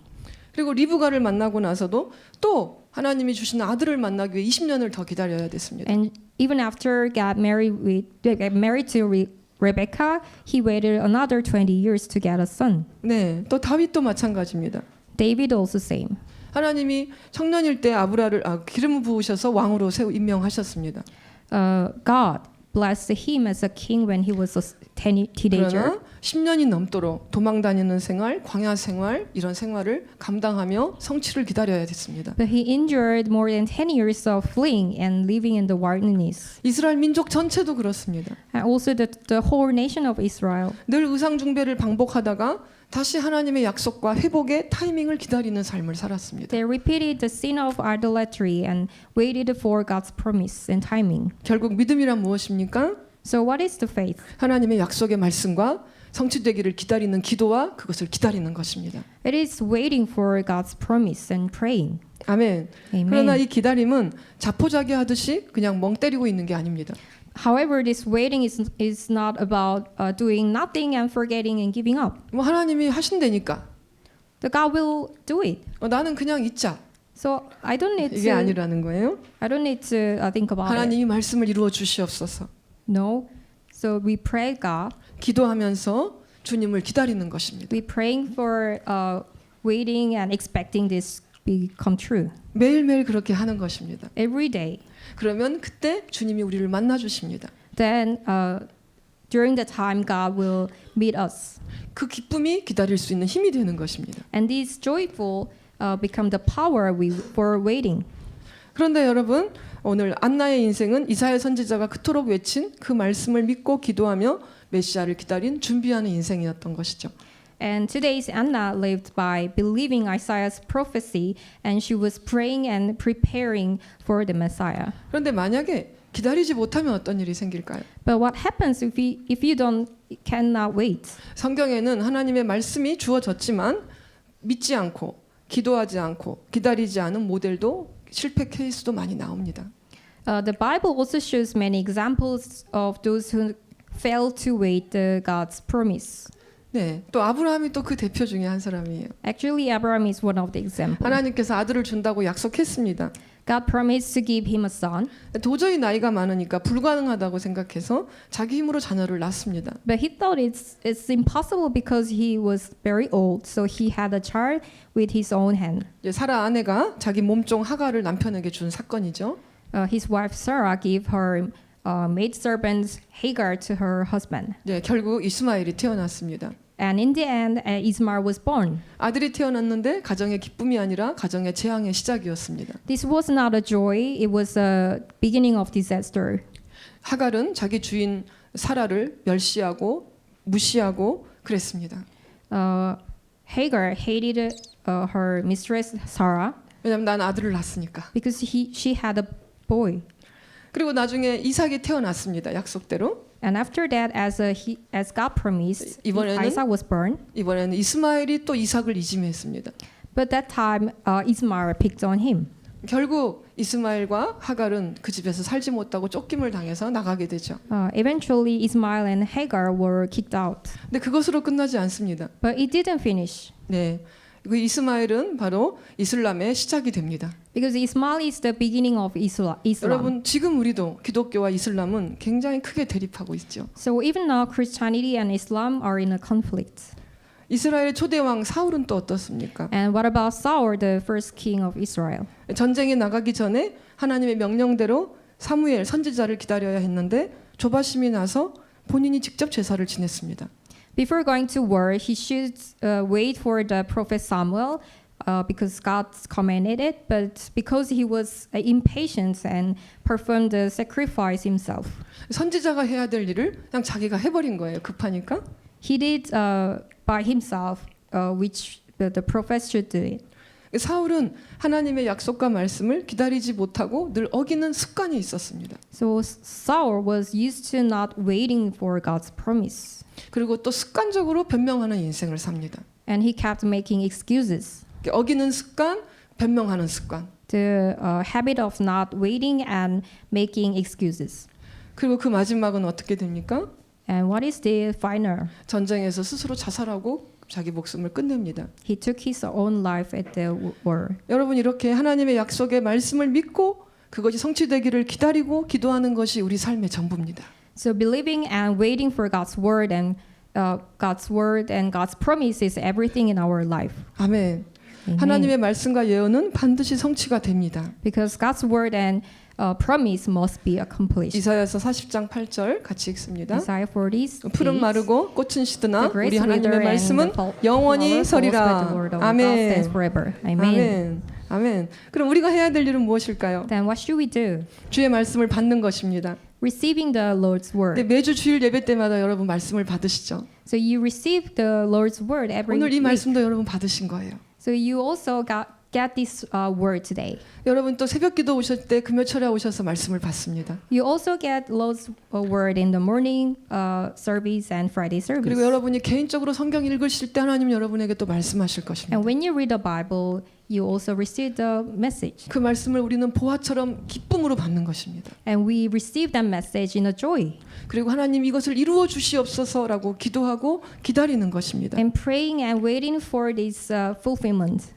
그리고 리브가를 만나고 나서도 또 하나님이 주신 아들을 만나기 위해 20년을 더 기다려야 됐습니다. And even after got married to Rebecca, he waited another 20 years to get a son. 네, 또 다윗도 마찬가지입니다. David also same. 하나님이 청년일 때 아브라를 기름을 부으셔서 왕으로 임명하셨습니다. God blessed him as a king when he was a teenager. 그러나 10년이 넘도록 도망 다니는 생활, 광야 생활 이런 생활을 감당하며 성취를 기다려야 됐습니다. But he endured more than 10 years of fleeing and living in the wilderness. 이스라엘 민족 전체도 그렇습니다. And also the whole nation of Israel. 늘 의상 숭배를 반복하다가 다시 하나님의 약속과 회복의 타이밍을 기다리는 삶을 살았습니다. They repeated the sin of idolatry and waited for God's promise and timing. 결국 믿음이란 무엇입니까? So what is the faith? 하나님의 약속의 말씀과 성취되기를 기다리는 기도와 그것을 기다리는 것입니다. It is waiting for God's promise and praying. 아멘. Amen. 그러나 이 기다림은 자포자기하듯이 그냥 멍 때리고 있는 게 아닙니다. However, this waiting is not about doing nothing and forgetting and giving up. 뭐 하나님이 하신다니까. The God will do it. 나는 그냥 있자. So I don't need 이게 to. 아니라는 거예요. I don't need to think about it. 하나님이 말씀을 이루어 주시옵소서. No. So we pray God. 기도하면서 주님을 기다리는 것입니다. We praying for waiting and expecting this become true. 매일매일 그렇게 하는 것입니다. Every day. 그러면 그때 주님이 우리를 만나 주십니다. Then during the time God will meet us. 그 기쁨이 기다릴 수 있는 힘이 되는 것입니다. And this joyful become the power for waiting. 그런데 여러분 오늘 안나의 인생은 이사야 선지자가 그토록 외친 그 말씀을 믿고 기도하며 메시아를 기다린 준비하는 인생이었던 것이죠. And today's Anna lived by believing Isaiah's prophecy, and she was praying and preparing for the Messiah. 그런데 만약에 기다리지 못하면 어떤 일이 생길까요? But what happens if you cannot wait? 성경에는 하나님의 말씀이 주어졌지만 믿지 않고 기도하지 않고 기다리지 않은 모델도 실패 케이스도 많이 나옵니다. The Bible also shows many examples of those who failed to wait God's promise. 네, 또 아브라함이 또 그 대표 중에 한 사람이에요. Actually, Abraham is one of the examples. 하나님께서 아들을 준다고 약속했습니다. God promised to give him a son, 도저히 나이가 많으니까 불가능하다고 생각해서 자기 힘으로 자녀를 낳습니다. but he thought it's impossible because he was very old, so he had a child with his own hand. 이제 사라 아내가 자기 몸종 하가를 남편에게 준 사건이죠. His wife Sarah gave her maidservant Hagar to her husband. 네, 결국 이스마엘이 태어났습니다. And in the end, Ismail was born. 아들이 태어났는데 가정의 기쁨이 아니라 가정의 재앙의 시작이었습니다. This was not a joy, it was a beginning of disaster. 하갈은 자기 주인 사라를 멸시하고 무시하고 그랬습니다. Hagar hated her mistress Sarah 왜냐하면 난 아들을 낳았으니까. because she had a boy. 그리고 나중에 이삭이 태어났습니다. 약속대로. And after that, as God promised, 이번에는 Isaac was born. 이번에는 이스마엘이 또 이삭을 이짐했습니다. But that time, Ismail picked on him. 결국 이스마엘과 하갈은 그 집에서 살지 못하고 쫓김을 당해서 나가게 되죠. Eventually, Ismail and Hagar were kicked out. 근데 그것으로 끝나지 않습니다. But it didn't finish. 네, 그 이스마엘은 바로 이슬람의 시작이 됩니다. Because Ismail is the beginning of Islam. 여러분 지금 우리도 기독교와 이슬람은 굉장히 크게 대립하고 있죠. So even now, Christianity and Islam are in a conflict. 이스라엘의 초대 왕 사울은 또 어떻습니까? And what about Saul, the first king of Israel? 전쟁에 나가기 전에 하나님의 명령대로 사무엘 선지자를 기다려야 했는데 조바심이 나서 본인이 직접 제사를 지냈습니다. Before going to war, he should wait for the prophet Samuel because God commanded it, but because he was impatient and performed the sacrifice himself. 선지자가 해야 될 일을 그냥 자기가 해버린 거예요. 급하니까. He did by himself, which the prophet should do it. 사울은 하나님의 약속과 말씀을 기다리지 못하고 늘 어기는 습관이 있었습니다. So Saul was used to not waiting for God's promise. 그리고 또 습관적으로 변명하는 인생을 삽니다. And he kept making excuses. 어기는 습관, 변명하는 습관. The habit of not waiting and making excuses. 그리고 그 마지막은 어떻게 됩니까? And what is the final? 전쟁에서 스스로 자살하고 자기 목숨을 끝냅니다. He took his own life at the war. 여러분 이렇게 하나님의 약속의 말씀을 믿고 그것이 성취되기를 기다리고 기도하는 것이 우리 삶의 전부입니다. So believing and waiting for God's word and God's promise is everything in our life. 아멘. Amen. 하나님의 말씀과 예언은 반드시 성취가 됩니다. Because God's word and promise must be accomplished. 이사야서 40장 8절 같이 읽습니다. Isaiah 40. 푸른 마르고 꽃은 시드나 우리 하나님의 말씀은 영원히 서리라. 아멘. 아멘. 아멘. 그럼 우리가 해야 될 일은 무엇일까요? Then what should we do? 주의 말씀을 받는 것입니다. Receiving the Lord's word. 네, 매주 주일 예배 때마다 여러분 말씀을 받으시죠. So you receive the Lord's word every 오늘 이 week. 말씀도 여러분 받으신 거예요. So you also get this word today. 여러분 또 새벽기도 오실 때 금요철에 오셔서 말씀을 받습니다. You also get Lord's word in the morning service and Friday service. 그리고 여러분이 개인적으로 성경 읽으실 때 하나님 여러분에게 또 말씀하실 것입니다. And when you read the Bible, you also receive the message. 그 말씀을 우리는 보화처럼 기쁨으로 받는 것입니다. And we receive that message in a joy. 그리고 하나님 이것을 이루어 주시옵소서라고 기도하고 기다리는 것입니다. And praying and waiting for this fulfillment.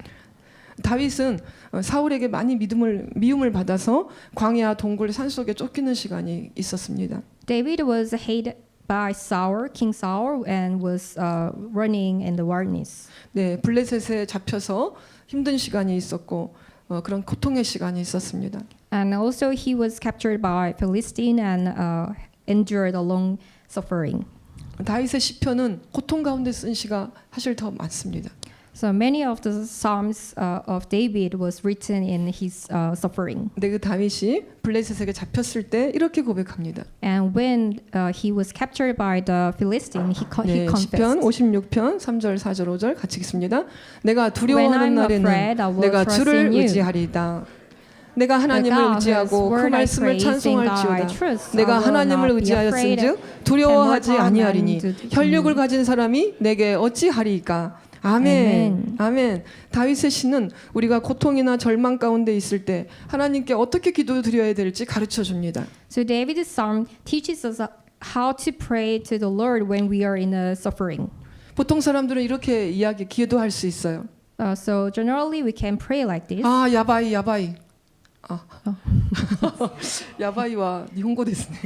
다윗은 사울에게 많이 미움을 받아서 광야 동굴 산속에 쫓기는 시간이 있었습니다. David was hated by Saul, King Saul, and was running in the wilderness. 네, 블레셋에 잡혀서 힘든 시간이 있었고 그런 고통의 시간이 있었습니다. And also he was captured by Philistine and endured a long suffering. 다윗의 시편은 고통 가운데 쓴 시가 사실 더 많습니다. So many of the psalms of David was written in his suffering. 근데 그 다윗이 블레셋에게 잡혔을 때 이렇게 고백합니다. And when he was captured by the Philistine, he 시편 confessed. 56편 3절 4절 5절 같이 읽습니다. 내가 When 두려워하는 I'm 날에는 afraid, I will 내가 trust 주를 in you. 의지하리이다. 내가 하나님을 The God 의지하고 whose 그 word I 말씀을 praise, in God I 찬송할지어다. trust. 내가 I will 하나님을 not be afraid, 의지하였은즉 두려워하지 and what 아니하리니 harm man 혈육을 가진 사람이 내게 어찌하리이까. 아멘. 아멘. 다윗의 시는 우리가 고통이나 절망 가운데 있을 때 하나님께 어떻게 기도드려야 될지 가르쳐 줍니다. So David's psalm teaches us how to pray to the Lord when we are in a suffering. 보통 사람들은 이렇게 기도할 수 있어요. So generally we can pray like this. 아, 야바이. 야바이와 니혼고 데스네.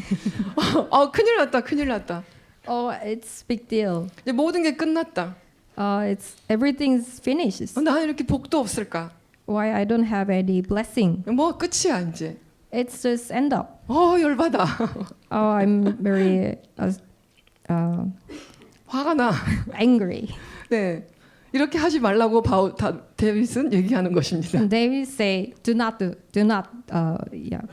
큰일 났다. Oh, it's big deal. 이제 모든 게 끝났다. It's everything's finished. 나는 이렇게 복도 없을까? Why I don't have any blessing? 뭐 끝이야 이제. It's just end up. 열받아. Oh, I'm very 화가 나. angry. 네. 이렇게 하지 말라고 데빗은 얘기하는 것입니다. And David say, do not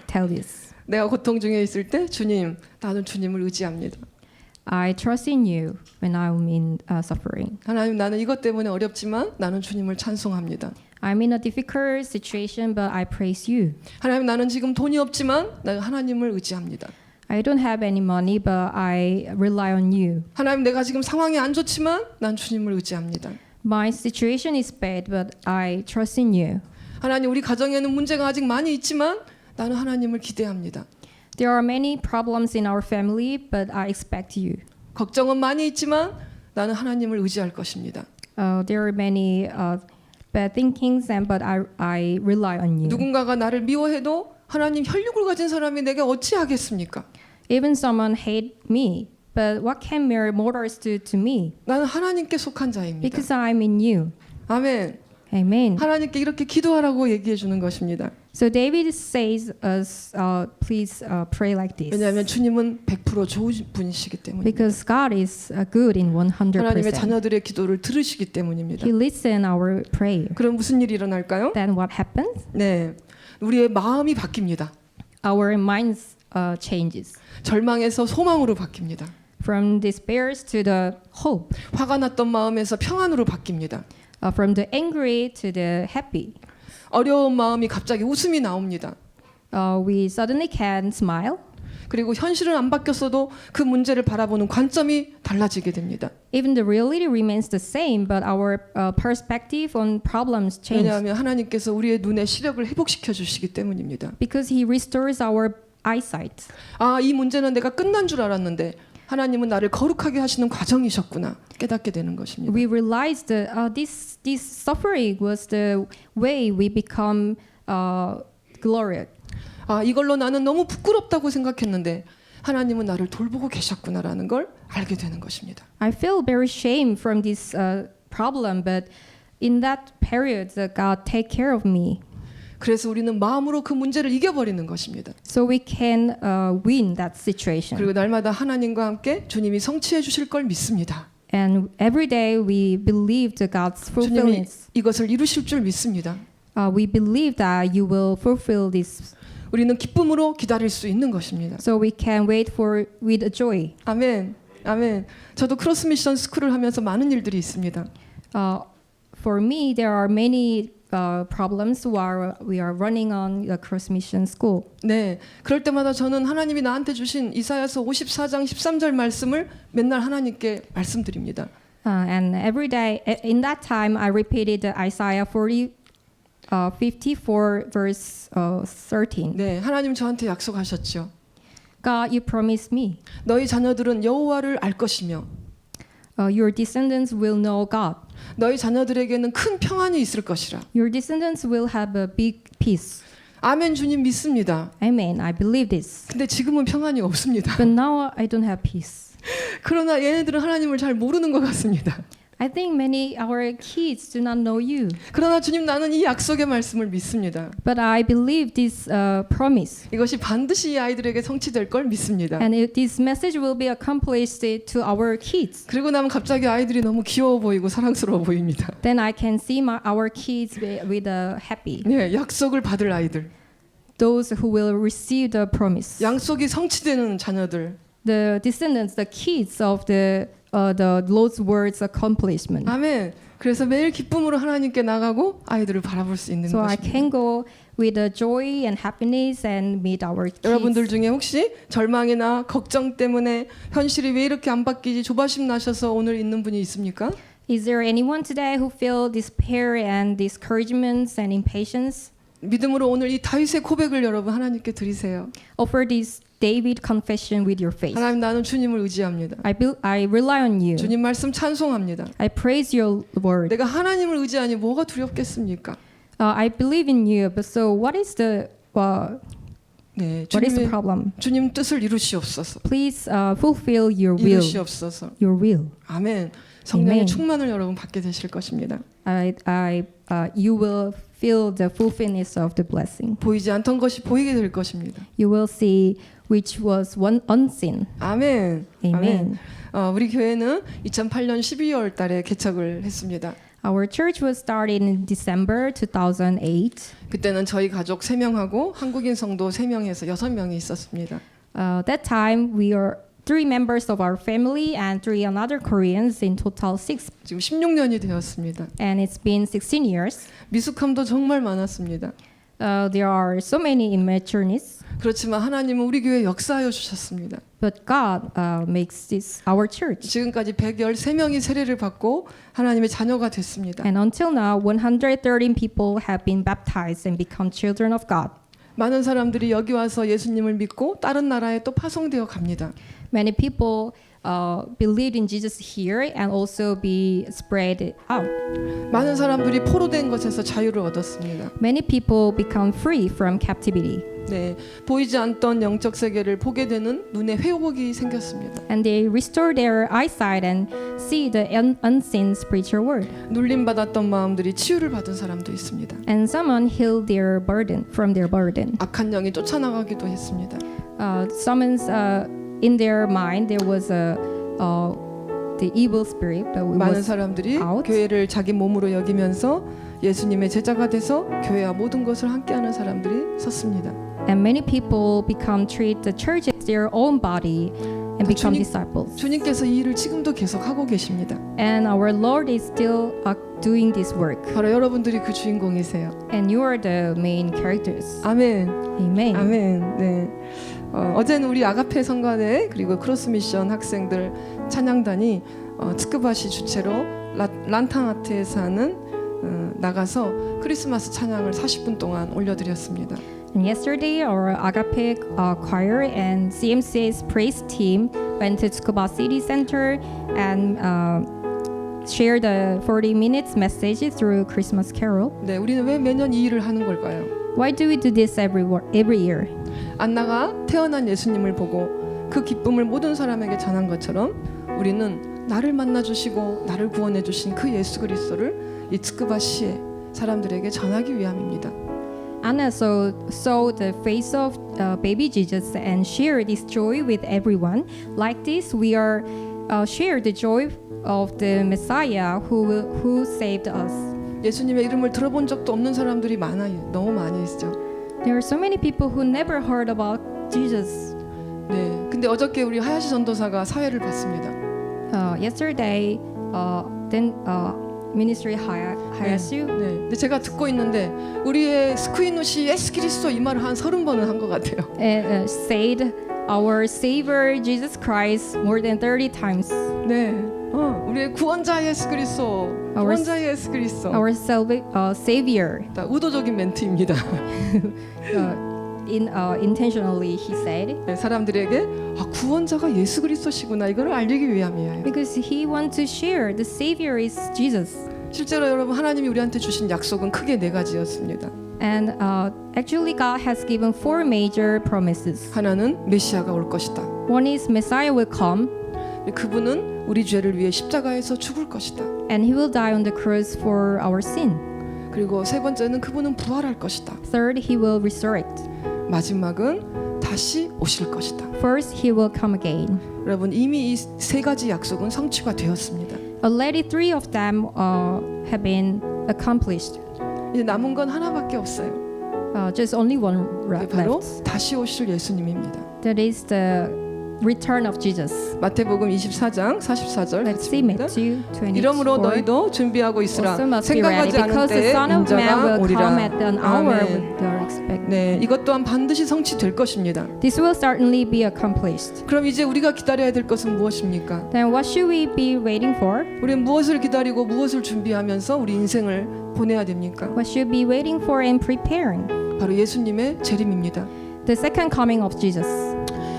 tell this. 내가 고통 중에 있을 때 주님, 나는 주님을 의지합니다. I trust in you when I'm in suffering. 하나님, 나는 이것 때문에 어렵지만 나는 주님을 찬송합니다. I'm in a difficult situation, but I praise you. 하나님, 나는 지금 돈이 없지만 나는 하나님을 의지합니다. I don't have any money, but I rely on you. 하나님, 내가 지금 상황이 안 좋지만 난 주님을 의지합니다. My situation is bad, but I trust in you. 하나님, 우리 가정에는 문제가 아직 많이 있지만 나는 하나님을 기대합니다. There are many problems in our family, but I expect you. 걱정은 많이 있지만 나는 하나님을 의지할 것입니다. There are many bad thinkings, but I rely on you. 누군가가 나를 미워해도 하나님, 혈육을 가진 사람이 내게 어찌하겠습니까? Even someone hate me, but what can mere mortals do to me? 나는 하나님께 속한 자입니다. Because I'm in you. 아멘. Amen. 하나님께 이렇게 기도하라고 얘기해 주는 것입니다. So David says us, please pray like this. 왜냐하면 주님은 100% 좋은 분이시기 때문입니다. Because God is good in 100%. 하나님의 자녀들의 기도를 들으시기 때문입니다. He listen our prayer. 그럼 무슨 일이 일어날까요? Then what happens? 네, 우리의 마음이 바뀝니다. Our minds changes 절망에서 소망으로 바뀝니다. from despair to the hope, 화가 났던 마음에서 평안으로 바뀝니다. from the angry to the happy. 어려운 마음이 갑자기 웃음이 나옵니다. We suddenly can smile. 그리고 현실은 안 바뀌었어도 그 문제를 바라보는 관점이 달라지게 됩니다. Even the reality remains the same, but our perspective on problems change. 왜냐하면 하나님께서 우리의 눈의 시력을 회복시켜 주시기 때문입니다. Because He restores our eyesight. 아, 이 문제는 내가 끝난 줄 알았는데 하나님은 나를 거룩하게 하시는 과정이셨구나 깨닫게 되는 것입니다. We realized that this suffering was the way we become glorious. 아, 이걸로 나는 너무 부끄럽다고 생각했는데 하나님은 나를 돌보고 계셨구나라는 걸 알게 되는 것입니다. I feel very shame from this problem, but in that period, God take care of me. 그래서 우리는 마음으로 그 문제를 이겨버리는 것입니다. So we can win that situation. 그리고 날마다 하나님과 함께 주님이 성취해 주실 걸 믿습니다. And every day we believe that God's 주님이 fulfillment. 이것을 이루실 줄 믿습니다. We believe that you will fulfill this. 우리는 기쁨으로 기다릴 수 있는 것입니다. So we can wait for with joy. 아멘. 아멘. 저도 크로스 미션 스쿨을 하면서 많은 일들이 있습니다. For me, there are many problems while we are running on the cross mission school. 네, 그럴 때마다 저는 하나님이 나한테 주신 이사야서 54장 13절 말씀을 맨날 하나님께 말씀드립니다. And every day, in that time, I repeated the Isaiah 54 verse 13. 네, 하나님 저한테 약속하셨죠. God, you promised me. 너희 자녀들은 여호와를 알 것이며 Your descendants will know God. 너희 자녀들에게는 큰 평안이 있을 것이라. Your descendants will have a big peace. 아멘. 주님 믿습니다. Amen. I believe this. 근데 지금은 평안이 없습니다. But now I don't have peace. 그러나 얘네들은 하나님을 잘 모르는 것 같습니다. I think many our kids do not know you, 그러나 주님 나는 이 약속의 말씀을 믿습니다. but I believe this promise, 이것이 반드시 이 아이들에게 성취될 걸 믿습니다. and this message will be accomplished to our kids. 그리고 나면 갑자기 아이들이 너무 귀여워 보이고 사랑스러워 보입니다. Then I can see our kids with happy, 네, 약속을 받을 아이들, those who will receive the promise, 약속이 성취되는 자녀들. the descendants, the kids of the Lord's words accomplishment. 아멘. 그래서 매일 기쁨으로 하나님께 나가고 아이들을 바라볼 수 있는 So I 것입니다. can go with the joy and happiness and meet our 여러분들 kids. 중에 혹시 절망이나 걱정 때문에 현실이 왜 이렇게 안 바뀌지 조바심 나셔서 오늘 있는 분이 있습니까? Is there anyone today who feel despair and discouragements and impatience? 믿음으로 오늘 이 다윗의 고백을 여러분 하나님께 드리세요. Offer this David confession with your faith. 하나님 나는 주님을 의지합니다. I rely on you. 주님 말씀 찬송합니다. I praise your word. 내가 하나님을 의지하니 뭐가 두렵겠습니까? I believe in you. But so what is the 네, what is the problem? 주님 뜻을 이루시옵소서. Please fulfill your will. 이루시옵소서. Your will. 아멘. 성령의 Amen. 충만을 여러분 받게 되실 것입니다. You will feel the fulfillness of the blessing. 보이지 않던 것이 보이게 될 것입니다. You will see which was one unseen. 아멘. Amen. 우리 교회는 2008년 12월 달에 개척을 했습니다. Our church was started in December 2008. 그때는 저희 가족 3명하고 한국인 성도 3명에서 6명이 있었습니다. That time we are 3 members of our family and 3 another Koreans, in total 6. 지금 16년이 되었습니다. And it's been 16 years. 미숙함도 정말 많았습니다. There are so many immatureness, 그렇지만 하나님은 우리 교회에 역사하여 주셨습니다. but God makes this our church. 지금까지 113명이 세례를 받고 하나님의 자녀가 됐습니다. And until now, 113 people have been baptized and become children of God. 많은 사람들이 여기 와서 예수님을 믿고 다른 나라에 또 파송되어 갑니다. Many people believe in Jesus here and also be spread out. 많은 사람들이 포로된 것에서 자유를 얻었습니다. Many people become free from captivity. 네, 보이지 않던 영적 세계를 보게 되는 눈에 회복이 생겼습니다. And they restore their eyesight and see the unseen spiritual world. 눌림 받았던 마음들이 치유를 받은 사람도 있습니다. And someone healed their burden from their burden. 악한 영이 쫓아나가기도 했습니다. Someone's in their mind there was the evil spirit that 많은 was 사람들이 out. 교회를 자기 몸으로 여기면서 예수님의 제자가 돼서 교회와 모든 것을 함께하는 사람들이 섰습니다. And many people treat the church as their own body and become 주님- disciples. 주님께서 이 일을 지금도 계속 하고 계십니다. And our Lord is still doing this work. 바로 여러분들이 그 주인공이세요. And you are the main characters. 아멘. Amen. 아멘. 네. 어제는 우리 아가페 성가대 그리고 크로스 미션 학생들 찬양단이 츠크바시 주최로 란탕아트에서 하는 나가서 크리스마스 찬양을 40분 동안 올려드렸습니다. And yesterday, our Agape choir and CMCA's praise team went to Tsukuba City Center and shared the 40 minutes message through Christmas Carol. 네, 우리는 왜 매년 이 일을 하는 걸까요? Why do we do this every year? 안나가 태어난 예수님을 보고 그 기쁨을 모든 사람에게 전한 것처럼 우리는 나를 만나 주시고 나를 구원해 주신 그 예수 그리스도를 이 츠크바시에 사람들에게 전하기 위함입니다. Anna saw the face of baby Jesus and shared this joy with everyone. Like this, we are share the joy of the Messiah who saved us. 예수님의 이름을 들어본 적도 없는 사람들이 많아요. 너무 많이 있죠. There are so many people who never heard about Jesus. 네. 근데 어저께 우리 하야시 전도사가 사회를 봤습니다. Yesterday, then ministry Hayasu 네. 근데 제가 듣고 있는데 우리의 스크이누시 예수 그리스도 이 말을 한 30번은 한 것 같아요. said, "Our Savior Jesus Christ" more than 30 times. 네. 우리의 구원자 예수 그리스도. 구원자 예수 그리스도. Our Savior. 의도적인 멘트입니다. Intentionally, he said, 네, 사람들에게 구원자가 예수 그리스도시구나 이걸 알리기 위함이에요. because he wants to share the Savior is Jesus. 실제로 여러분 하나님이 우리한테 주신 약속은 크게 4가지였습니다. And actually, God has given 4 major promises. 하나는 메시아가 올 것이다. One is Messiah will come. 그분은 우리 죄를 위해 십자가에서 죽을 것이다. and he will die on the cross for our sin. 그리고 세 번째는 그분은 부활할 것이다. Third, he will resurrect. 마지막은 다시 오실 것이다. First, he will come again. 여러분 이미 이 세 가지 약속은 성취가 되었습니다. Already three of them have been accomplished. 이제 남은 건 하나밖에 없어요. Just only one 그게 바로 left. 다시 오실 예수님입니다. That is the return of Jesus. 마태복음 24장 44절 Let's see 같습니다. Matthew 24. 이러므로 너희도 준비하고 있으라. Also must be ready 생각하지 않은 because the 때에 Son of Man 인자가 will 오리라. come at an hour 아멘. when you are expecting. 네, 이것 또한 반드시 성취될 것입니다. This will certainly be accomplished. 그럼 이제 우리가 기다려야 될 것은 무엇입니까? Then what should we be waiting for? 우리는 무엇을 기다리고 무엇을 준비하면서 우리 인생을 보내야 됩니까? What should we be waiting for and preparing? 바로 예수님의 재림입니다. The second coming of Jesus.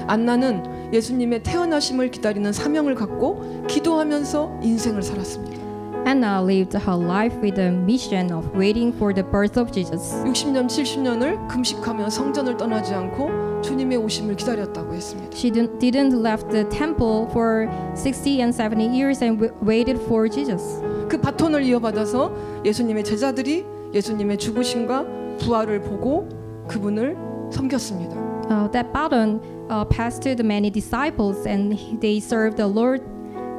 안나는 예수님의 태어나심을 기다리는 사명을 갖고 기도하면서 인생을 살았습니다. Anna lived her life with the mission of waiting for the birth of Jesus. 60년, 70년을 금식하며 성전을 떠나지 않고 주님의 오심을 기다렸다고 했습니다. She didn't left the temple for 60 and 70 years and waited for Jesus. 그 바톤을 이어받아서 예수님의 제자들이 예수님의 죽으심과 부활을 보고 그분을 섬겼습니다. That baton passed to the many disciples and they served the Lord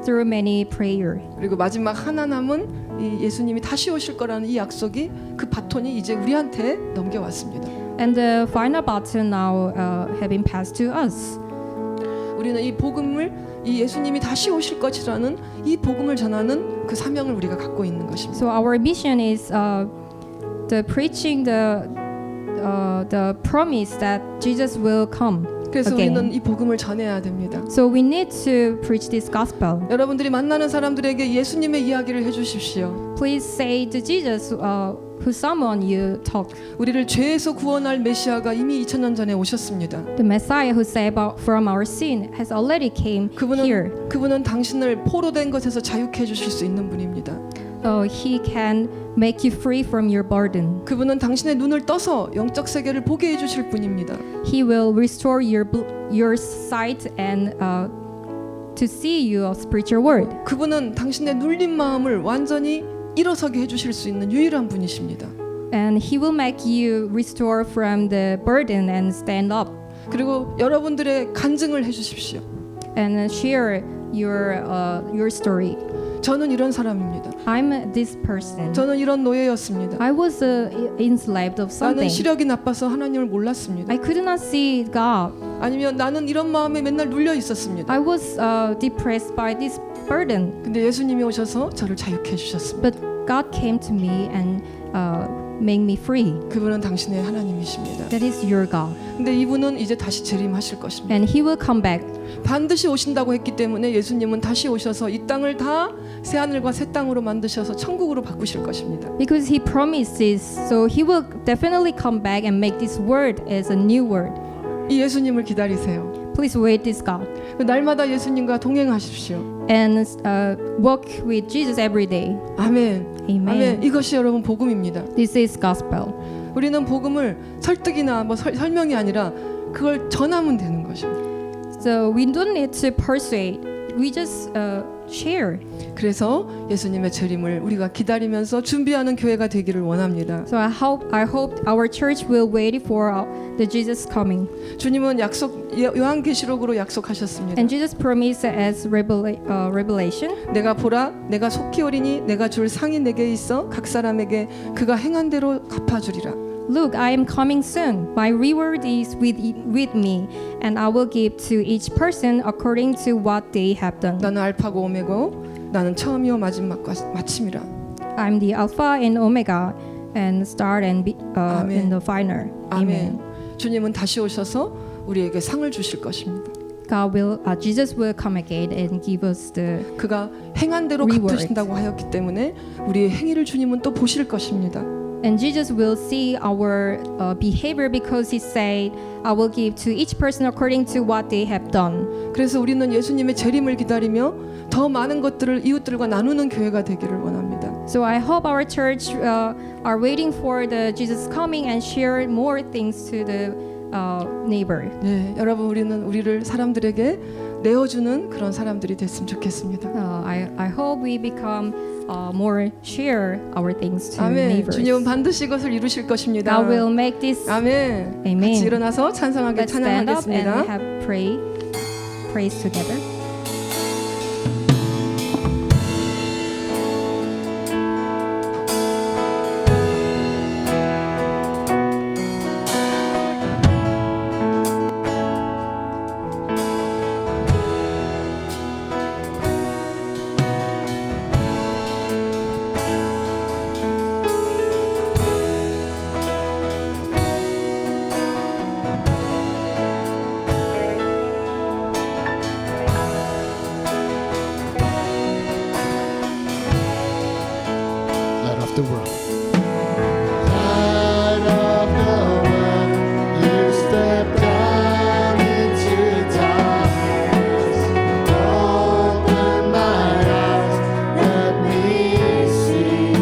through many prayer. 그리고 마지막 하나 남은 이 예수님이 다시 오실 거라는 이 약속이 그 바톤이 이제 우리한테 넘겨왔습니다. And the final baton now have been passed to us. 우리는 이 복음을 이 예수님이 다시 오실 것이라는 이 복음을 전하는 그 사명을 우리가 갖고 있는 것입니다. So our mission is the preaching the promise that Jesus will come 그래서 again. 우리는 이 복음을 전해야 됩니다. So we need to preach this gospel. 여러분들이 만나는 사람들에게 예수님의 이야기를 해주십시오. Please say to Jesus who someone you talk. 우리를 죄에서 구원할 메시아가 이미 2000년 전에 오셨습니다. The Messiah who saved from our sin has already came here. 그분은 당신을 포로된 것에서 자유케 해주실 수 있는 분입니다. He can make you free from your burden. 그분은 당신의 눈을 떠서 영적 세계를 보게 해주실 분입니다. He will restore your sight and to see you a spiritual world. 그분은 당신의 눌린 마음을 완전히 일어서게 해주실 수 있는 유일한 분이십니다. And he will make you restore from the burden and stand up 그리고 여러분들의 간증을 해주십시오. and share your story. 저는 이런 사람입니다. I'm this person. 저는 이런 노예였습니다. I was enslaved of 나는 something. 시력이 나빠서 하나님을 몰랐습니다. I could not see God. 아니면 나는 이런 마음에 맨날 눌려 있었습니다. I was depressed by this burden. 근데 예수님이 오셔서 저를 자유케 해주셨습니다. But God came to me and make me free. 그분은 당신의 하나님이십니다. That is your God. 근데 이분은 이제 다시 재림하실 것입니다. And he will come back. 반드시 오신다고 했기 때문에 예수님은 다시 오셔서 이 땅을 다 새하늘과 새 땅으로 만드셔서 천국으로 바꾸실 것입니다. Because he promises, so he will definitely come back and make this world as a new world. 이 예수님을 기다리세요. Please wait this God 날마다 예수님과 동행하십시오. and walk with Jesus every day. 아멘. Amen. 아멘. 이것이 여러분 복음입니다. This is gospel. 우리는 복음을 설득이나 뭐 설명이 아니라 그걸 전하면 되는 것입니다. So we don't need to persuade. We just share. 그래서 예수님의 재림을 우리가 기다리면서 준비하는 교회가 되기를 원합니다. So I hope our church will wait for the Jesus coming. 주님은 요한계시록으로 약속하셨습니다. And Jesus promised as revelation. 내가 보라, 내가 속히 오리니 내가 줄 상이 내게 있어 각 사람에게 그가 행한 대로 갚아주리라. Look, I am coming soon. My reward is with me, and I will give to each person according to what they have done. 나는 알파고 오메고, 나는 처음이요 마지막과 마침이라. I'm the Alpha and Omega, and start and 아멘. in the final. 아멘. 주님은 다시 오셔서 우리에게 상을 주실 것입니다. Jesus will come again and give us the. 그가 행한 대로 Reward. 갚으신다고 하였기 때문에 우리의 행위를 주님은 또 보실 것입니다. And Jesus will see our behavior because He said, "I will give to each person according to what they have done." 그래서 우리는 예수님의 재림을 기다리며 더 많은 것들을 이웃들과 나누는 교회가 되기를 원합니다. So I hope our church are waiting for the Jesus coming and share more things to the neighbor. 네, 여러분 우리는 우리를 사람들에게 내어주는 그런 사람들이 됐으면 좋겠습니다. I hope we become more share our things to 아멘. neighbors. 주님은 반드시 이것을 이루실 것입니다. God will make this. 아멘. Amen. 같이 일어나서 찬송하게 Let's stand up and 찬양하겠습니다. have praise together. Light of the world. Light of the world, you step down into darkness. Open my eyes, let me see.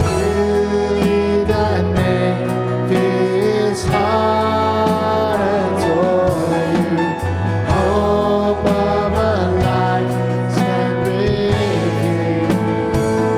Beauty that made this heart adore you. Hope of a life spent with you.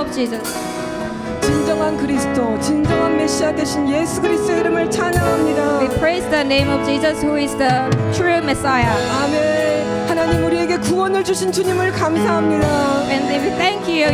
of Jesus. 진정한 그리스도, 진정한 메시아 되신 예수 그리스도의 이름을 찬양합니다. We praise the name of Jesus, who is the true Messiah. 아멘. 하나님 우리에게 구원을 주신 주님을 감사합니다. And we thank you.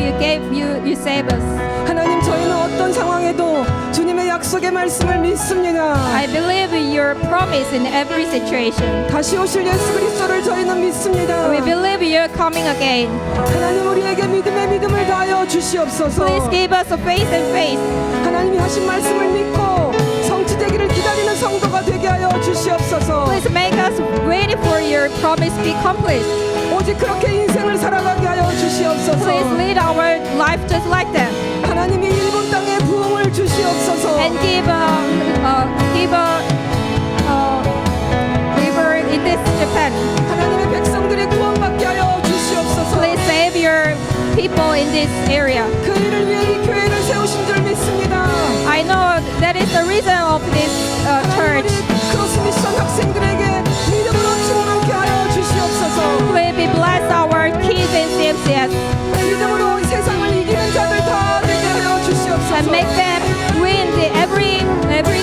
You save us. 하나님 저희는 어떤 상황에도 주님의 약속의 말씀을 믿습니다. I believe in your promise in every situation. 다시 오실 예수 그리스도를 저희는 믿습니다. We believe you're coming again. 하나님 우리에게 믿음의 믿음을 다하여 주시옵소서. Please give us a faith and faith. 하나님이 하신 말씀을 믿고 성취되기를 기다리는 성도가 되게 하여 주시옵소서. Please make us ready for your promise be accomplished. 오직 그렇게 인생을 살아가게 하여 주시옵소서. Please lead our life just like that. 하나님이 일본 땅에 부흥을 주시옵소서. And give river in this Japan. 하나님의 백성들이 구원받게 하여 주시옵소서. Please save your people in this area. 그 일을 위해 이 교회를 세우신 줄 믿습니다. I know that is the reason of this 하나님 church. 우리 크로스 미션 학생들에게 믿음으로 충만케 하여 주시옵소서. Please be bless our kids in CMCS 믿음으로 세상을 이기는 자들 다 되게 하여 주시옵소서. and make them win every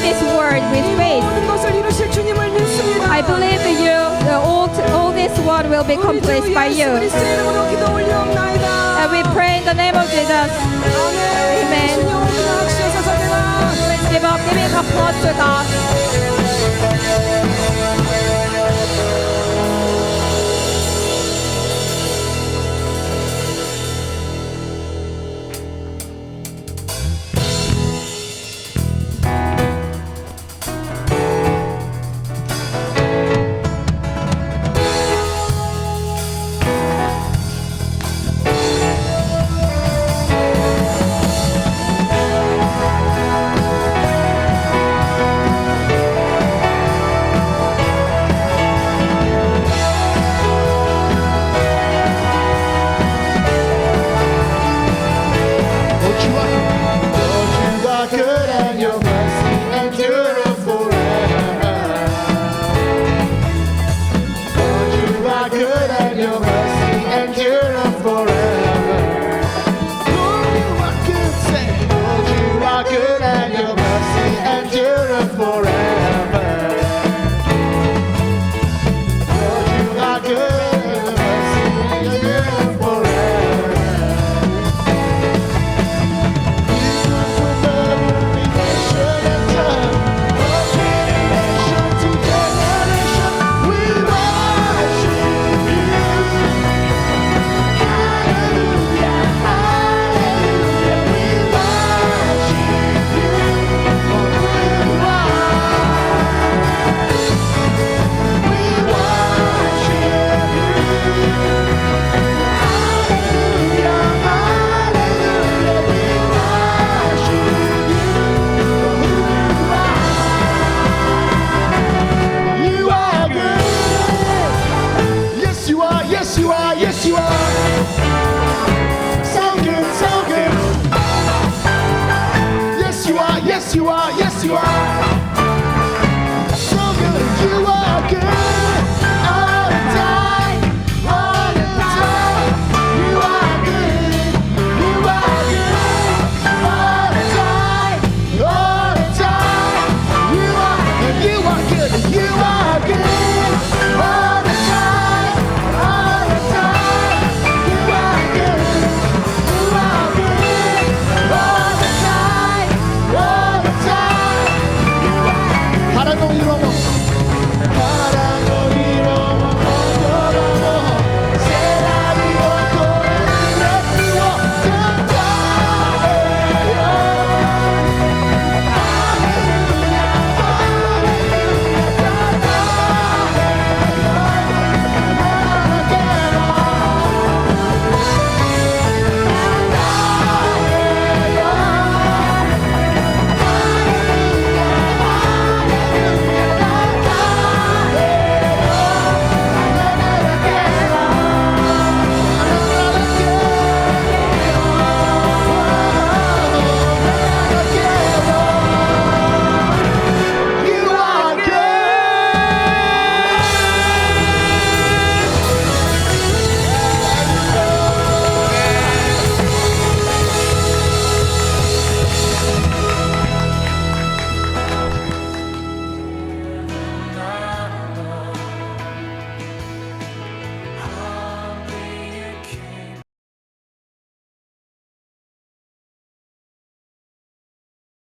this world with faith. 모든 것을 이루실 주님을 믿습니다. I believe you. All this world will be accomplished by 예수 you. 그리스도의 이름으로 기도 올리옵나이다. And we pray in the name of Jesus. 아멘. Amen. 주님 오늘 주셔서 되나. Let's give up giving applause to God. you are, yes you are. So good, you are good.